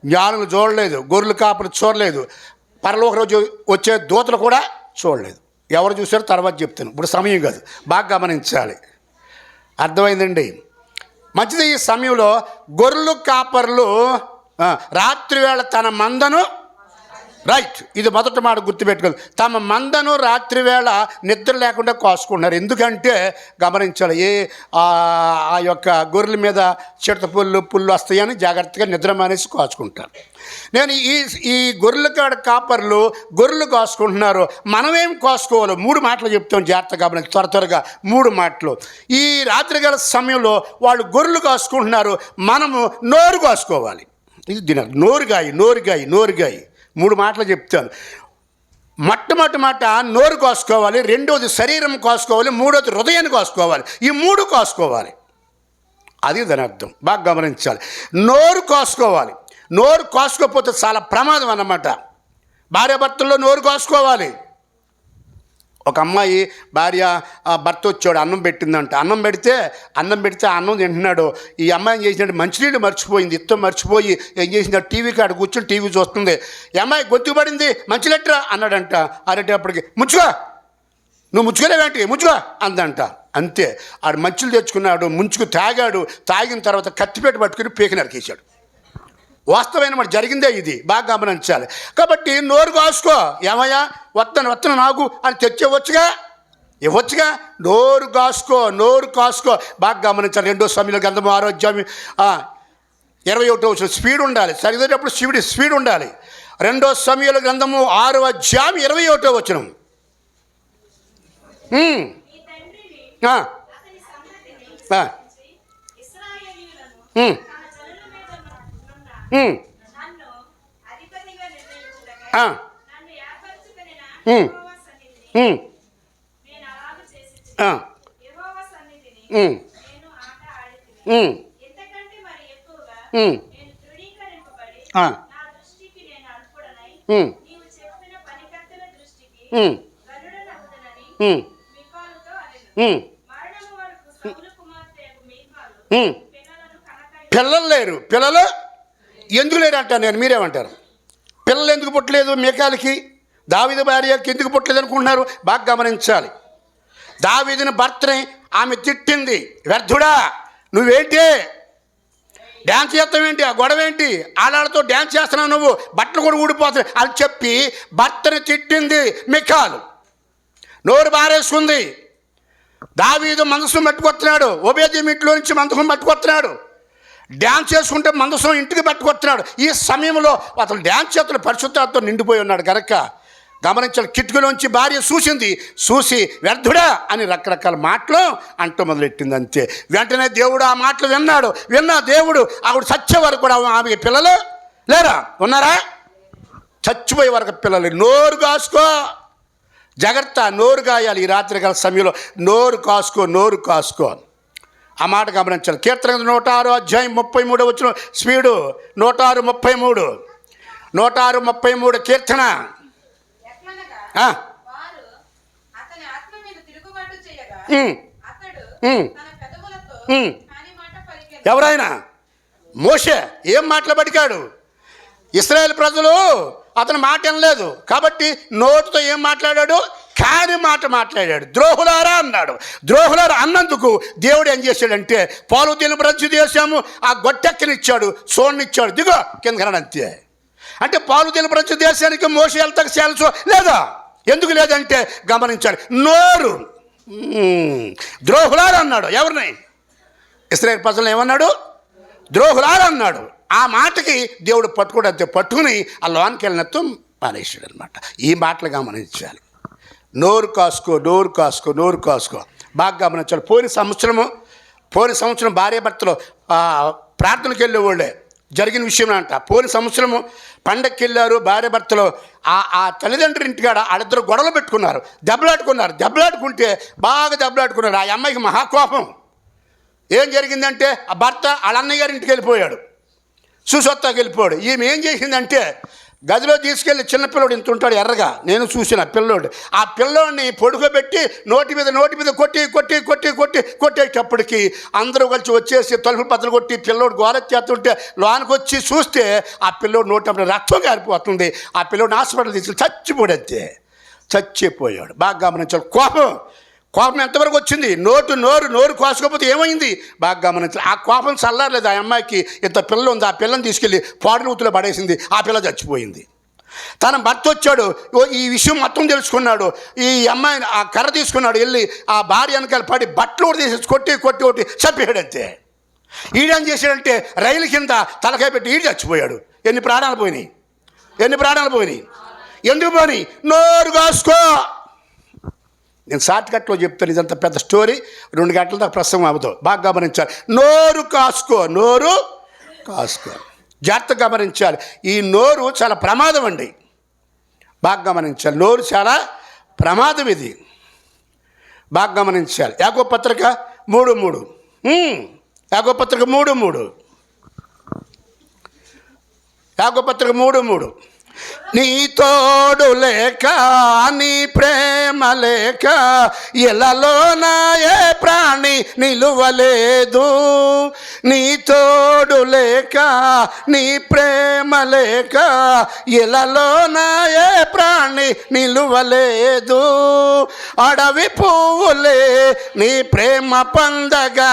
జ్ఞానులు చూడలేదు, గొర్రెలు కాపలు చూడలేదు, పరలోక రోజు వచ్చే దూతలు కూడా చూడలేదు. ఎవరు చూసారో తర్వాత చెప్తాను, ఇప్పుడు సమయం కాదు. బాగా గమనించాలి. అర్థమైందండి? మంచిది. ఈ సమయంలో గొర్రెలు కాపర్లు రాత్రి వేళ తన మందను, రైట్, ఇది మొదటి మాట గుర్తుపెట్టుకోవాలి, తమ మందను రాత్రి వేళ నిద్ర లేకుండా కోసుకుంటున్నారు. ఎందుకంటే గమనించాలి, ఆ యొక్క గొర్రెల మీద చిడత పుళ్ళు వస్తాయని జాగ్రత్తగా నిద్ర మానేసి కోసుకుంటారు. నేను ఈ గొర్రెల కాడ కాపర్లు గొర్రెలు కోసుకుంటున్నారు. మనమేం కోసుకోవాలి? 3 మాటలు చెప్తాం, జాగ్రత్తగా గమనించి త్వరగా 3 మాటలు. ఈ రాత్రికాల సమయంలో వాళ్ళు గొర్రెలు కోసుకుంటున్నారు, మనము నోరు కోసుకోవాలి. ఇది దినాలు. నోరుగాయి 3 మాటలు చెప్తాను. మొట్టమొదటి మాట నోరు కోసుకోవాలి, రెండోది శరీరం కోసుకోవాలి, మూడోది హృదయాన్ని కోసుకోవాలి. ఈ 3 కోసుకోవాలి. అది దాని అర్థం. బాగా గమనించాలి. నోరు కోసుకోవాలి. నోరు కోసుకోకపోతే చాలా ప్రమాదం అన్నమాట. భార్యాభర్తల్లో నోరు కోసుకోవాలి. ఒక అమ్మాయి భర్త వచ్చాడు, అన్నం పెట్టిందంట. అన్నం పెడితే అన్నం తింటున్నాడు. ఈ అమ్మాయి ఏం చేసినట్టు మంచినీళ్ళు మర్చిపోయింది. ఇత్తం మర్చిపోయి ఏం చేసినట్టు టీవీ కాడ కూర్చొని టీవీ చూస్తుంది. ఈ అమ్మాయి గొంతు పడింది, మంచిలెట్రా అన్నాడంట. అరేటప్పటికి ముచ్చుగా, నువ్వు ముచ్చుకోలేవేంటి, ముచ్చుగా అందంట. అంతే. ఆడు మంచులు తెచ్చుకున్నాడు, ముంచుకు తాగాడు. తాగిన తర్వాత కత్తిపేట పట్టుకుని పీక నరికేశాడు. వాస్తవమైన మరి జరిగిందే ఇది. బాగా గమనించాలి. కాబట్టి నోరు కాసుకో. ఏమయ్యా వత్తను నాకు అని తెచ్చేవచ్చుగా, ఇవ్వచ్చుగా. నోరు కాసుకో. బాగా గమనించాలి. 2 సమయంలో గ్రంథము 6వ అధ్యాయం 21వ వచనం. స్పీడ్ ఉండాలి. చదివేటప్పుడు స్పీడ్ ఉండాలి. 2 సమయంలో గ్రంథము 6వ అధ్యాయం 21వ వచనం. పిల్లలు లేరు. పిల్లలు ఎందుకు లేరు అంటాను నేను. మీరేమంటారు? పిల్లలు ఎందుకు పుట్టలేదు మీకాలకి? దావీదు భార్యకి ఎందుకు పుట్టలేదు అనుకుంటున్నారు? బాగా గమనించాలి. దావీదుని భర్తని ఆమె తిట్టింది, వ్యర్థుడా నువ్వేంటి డ్యాన్స్ చేస్తావేంటి, ఆ గొడవ ఏంటి, ఆడాళ్ళతో డ్యాన్స్ చేస్తున్నావు, నువ్వు బట్టలు కూడా ఊడిపోతాయి అని చెప్పి భర్తని తిట్టింది మికాలు. నోరు బారేసుకుంది. దావీదు మందసం పట్టుకొస్తున్నాడు, ఓబేదెదోము ఇంట్లో నుంచి మందసం పట్టుకొస్తున్నాడు. డ్యాన్స్ చేసుకుంటే మందసం ఇంటికి పట్టుకొస్తున్నాడు. ఈ సమయంలో అతను డ్యాన్స్ చేతులు పరిశుద్ధాత్మతో నిండిపోయి ఉన్నాడు కనుక గమనించాలి. కిటికీలోంచి భార్య చూసి వ్యర్థుడా అని రకరకాల మాటలు అంటూ మొదలెట్టింది. అంతే. వెంటనే దేవుడు ఆ మాటలు విన్న దేవుడు ఆవిడ చచ్చే వరకు కూడా ఆమెకి పిల్లలు లేరా? ఉన్నారా? చచ్చిపోయే వరకు పిల్లలు. నోరు కాసుకో, జాగ్రత్త. నోరు కాయాలి. ఈ రాత్రికాల సమయంలో నోరు కాసుకో. ఆ మాట గమనించాలి. కీర్తన 106 అధ్యాయం 33 వచ్చిన స్పీడు. 133 కీర్తన. ఎవరైనా మోషే ఏం మాటలు పడికాడు? ఇశ్రాయేలు ప్రజలు అతని మాట వినలేదు కాబట్టి నోటితో ఏం మాట్లాడాడు? కాని మాట మాట్లాడాడు. ద్రోహులారా అన్నాడు. ద్రోహులారా అన్నందుకు దేవుడు ఏం చేశాడంటే పాలు తిని బ్రతుకు చేశాము, ఆ గొట్టెక్కనిచ్చాడు, సోన్నిచ్చాడు, దిగో కింద అంతే. అంటే పాలు తిని బ్రతుకు దేశానికి మోసే వెళ్తాక చేయాల్సో లేదా? ఎందుకు లేదంటే గమనించాలి. నోరు. ద్రోహులారా అన్నాడు. ఎవరిని? ఇశ్రాయేలు ప్రజలను ఏమన్నాడు? ద్రోహులారా అన్నాడు. ఆ మాటకి దేవుడు పట్టుకుని ఆ లోనికి వెళ్ళినట్టు మానేశాడు అనమాట. ఈ మాటలు గమనించాలి. నోరు కాసుకో. బాగా గమనించాలి. పోయిన సంవత్సరం భార్యాభర్తలు ప్రార్థనకి వెళ్ళేవాళ్ళే జరిగిన విషయం అంట. పోయిన సంవత్సరము పండగకి వెళ్ళారు భార్యాభర్తలు. ఆ తల్లిదండ్రుల ఇంటికాడ వాళ్ళిద్దరు గొడవలు పెట్టుకున్నారు, దెబ్బలాడుకుంటే బాగా దెబ్బలాడుకున్నారు. ఆ అమ్మాయికి మహాకోపం. ఏం జరిగిందంటే ఆ భర్త వాళ్ళ అన్నయ్య గారి ఇంటికి వెళ్ళిపోయాడు, చూసొత్తాకి వెళ్ళిపోయాడు. ఈమె ఏం చేసిందంటే గదిలో తీసుకెళ్ళి చిన్నపిల్లోడు ఇంత ఉంటాడు ఎర్రగా, నేను చూసిన పిల్లోడు. ఆ పిల్లోడిని పొడుకోబెట్టి నోటి మీద కొట్టేటప్పటికి అందరూ కలిసి వచ్చేసి తలుపులు బద్దలు కొట్టి పిల్లోడు గోల చేస్తుంటే లోనికి వచ్చి చూస్తే ఆ పిల్లోడు నోటి రక్తం కారిపోతుంది. ఆ పిల్లోడిని హాస్పిటల్ తీసుకెళ్ళి చచ్చిపోయాడు. బాగా గమనించాలి. కోపం ఎంతవరకు వచ్చింది? నోరు కోసుకోకపోతే ఏమైంది? బాగా గమనించాలి. ఆ కోపం చల్లారలేదు. ఆ అమ్మాయికి ఇంత పిల్ల ఉంది, ఆ పిల్లని తీసుకెళ్ళి పాడునూతులో పడేసింది. ఆ పిల్ల చచ్చిపోయింది. తన భర్త వచ్చాడు, ఈ విషయం మొత్తం తెలుసుకున్నాడు. ఈ అమ్మాయిని ఆ కర్ర తీసుకున్నాడు, వెళ్ళి ఆ భార్య వెనకాల పడి బట్టలు కూడా తీసేసి కొట్టి చంపేయడు. అంతే. ఈడేం చేశాడంటే రైలు కింద తలకాయ పెట్టి ఈడు చచ్చిపోయాడు. ఎన్ని ప్రాణాలు పోయినాయి? ఎందుకు పోయి? నోరు కాసుకో. నేను షార్ట్ కట్లో చెప్తాను, ఇదంత పెద్ద స్టోరీ 2 గంటల దాకా ప్రసంగం అవుతావు. బాగా గమనించాలి. నోరు కాసుకో. జాగ్రత్తగా గమనించాలి. ఈ నోరు చాలా ప్రమాదం అండి. బాగా గమనించాలి. నోరు చాలా ప్రమాదం. ఇది బాగా గమనించాలి. యాకోబు పత్రిక 3:3. యాకోబు పత్రిక 3:3. నీ తోడు లేక, నీ ప్రేమ లేక, ఎలలో నా ఏ ప్రాణి నిలువలేదు. నీ తోడు లేక, నీ ప్రేమ లేక, ఎలలో నా ఏ ప్రాణి నిలువలేదు. అడవి పువ్వులే నీ ప్రేమ పొందగా,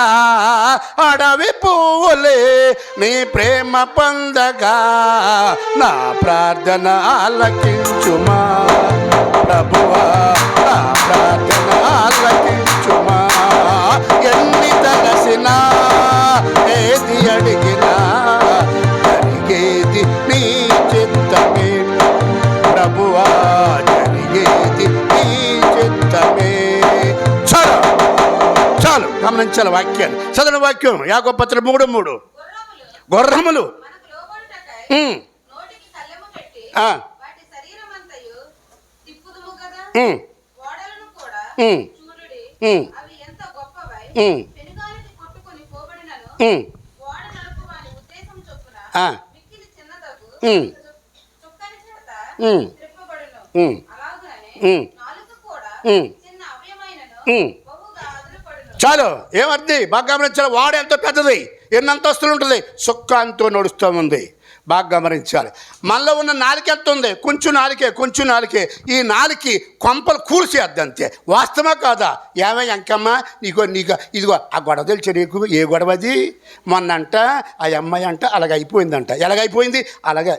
అడవి పువ్వులే నీ ప్రేమ పొందగా, నా ప్రార్థన ఆలకించుమా ప్రభువా, నా ప్రార్థన ఆలకించుమా. ఎన్ని తలసినా, ఏది అడిగినా, జరిగేది నీ చిత్తమే ప్రభువా, జరిగేది నీ చిత్తమే. చాలు గమనించాలి వాక్యాన్ని. చదవని వాక్యం యాకోబు పత్రిక 3:3. గుర్రములు చాలు. ఏమర్థి? బాగా గమనించాలి. వాడు ఎంతో పెద్దది, ఎన్ని అంతస్తులు ఉంటుంది, సుఖంతో నడుస్తూ ఉంది. బాగా గమనించాలి. మనలో ఉన్న నాలుక ఎంత ఉంది? కొంచెం నాలుకే. ఈ నాలుకి కొంపలు కూల్చేద్దంతే. వాస్తవా కాదా? ఏమై అంకమ్మ నీకు ఇదిగో ఆ గొడవ తెలిసి నీకు ఏ గొడవ అది? మొన్నంట ఆ అమ్మాయి అంట అలాగైపోయిందంట. ఎలాగైపోయింది? అలాగే.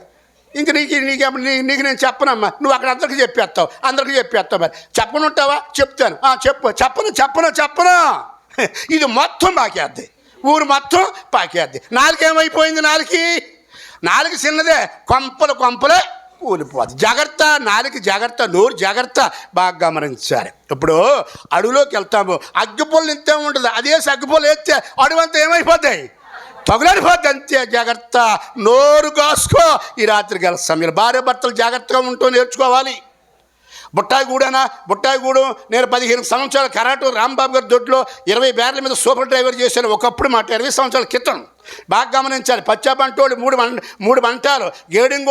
ఇంక నీకు నేను చెప్పనమ్మా, నువ్వు అక్కడ అందరికీ చెప్పేస్తావు. మరి చెప్పను ఉంటావా? చెప్తాను. చెప్పను. ఇది మొత్తం పాకేద్ది, ఊరు మొత్తం పాకేద్ది. నాలుకేమైపోయింది? నాలుగు చిన్నదే, కొంపలే కూలిపోద్ది. జాగ్రత్త, నాలుగు జాగ్రత్త, నోరు జాగ్రత్త. బాగా గమనించాలి. ఇప్పుడు అడవిలోకి వెళ్తాము, అగ్గిపొల్లు ఇంతే ఉంటుంది. అదే అగ్గిపొల్లు వేస్తే అడవంతా ఏమైపోతాయి? తగులాడిపోద్ది. అంతే. జాగ్రత్త, నోరు కాసుకో. ఈ రాత్రికి వెళ్తాం. మీరు భార్య భర్తలు జాగ్రత్తగా ఉంటూ నేర్చుకోవాలి. బుట్టాయిగూడెం నేను 15 సంవత్సరాల కరాటు రాంబాబు గారి దొడ్లో 20 బ్యార్ల మీద సూపర్ డ్రైవర్ చేశాను. ఒకప్పుడు మాట 20 సంవత్సరాల క్రితం. బాగా గమనించాలి. పచ్చాబంటోళ్ళు 3 మంటాలు, గేడింగ్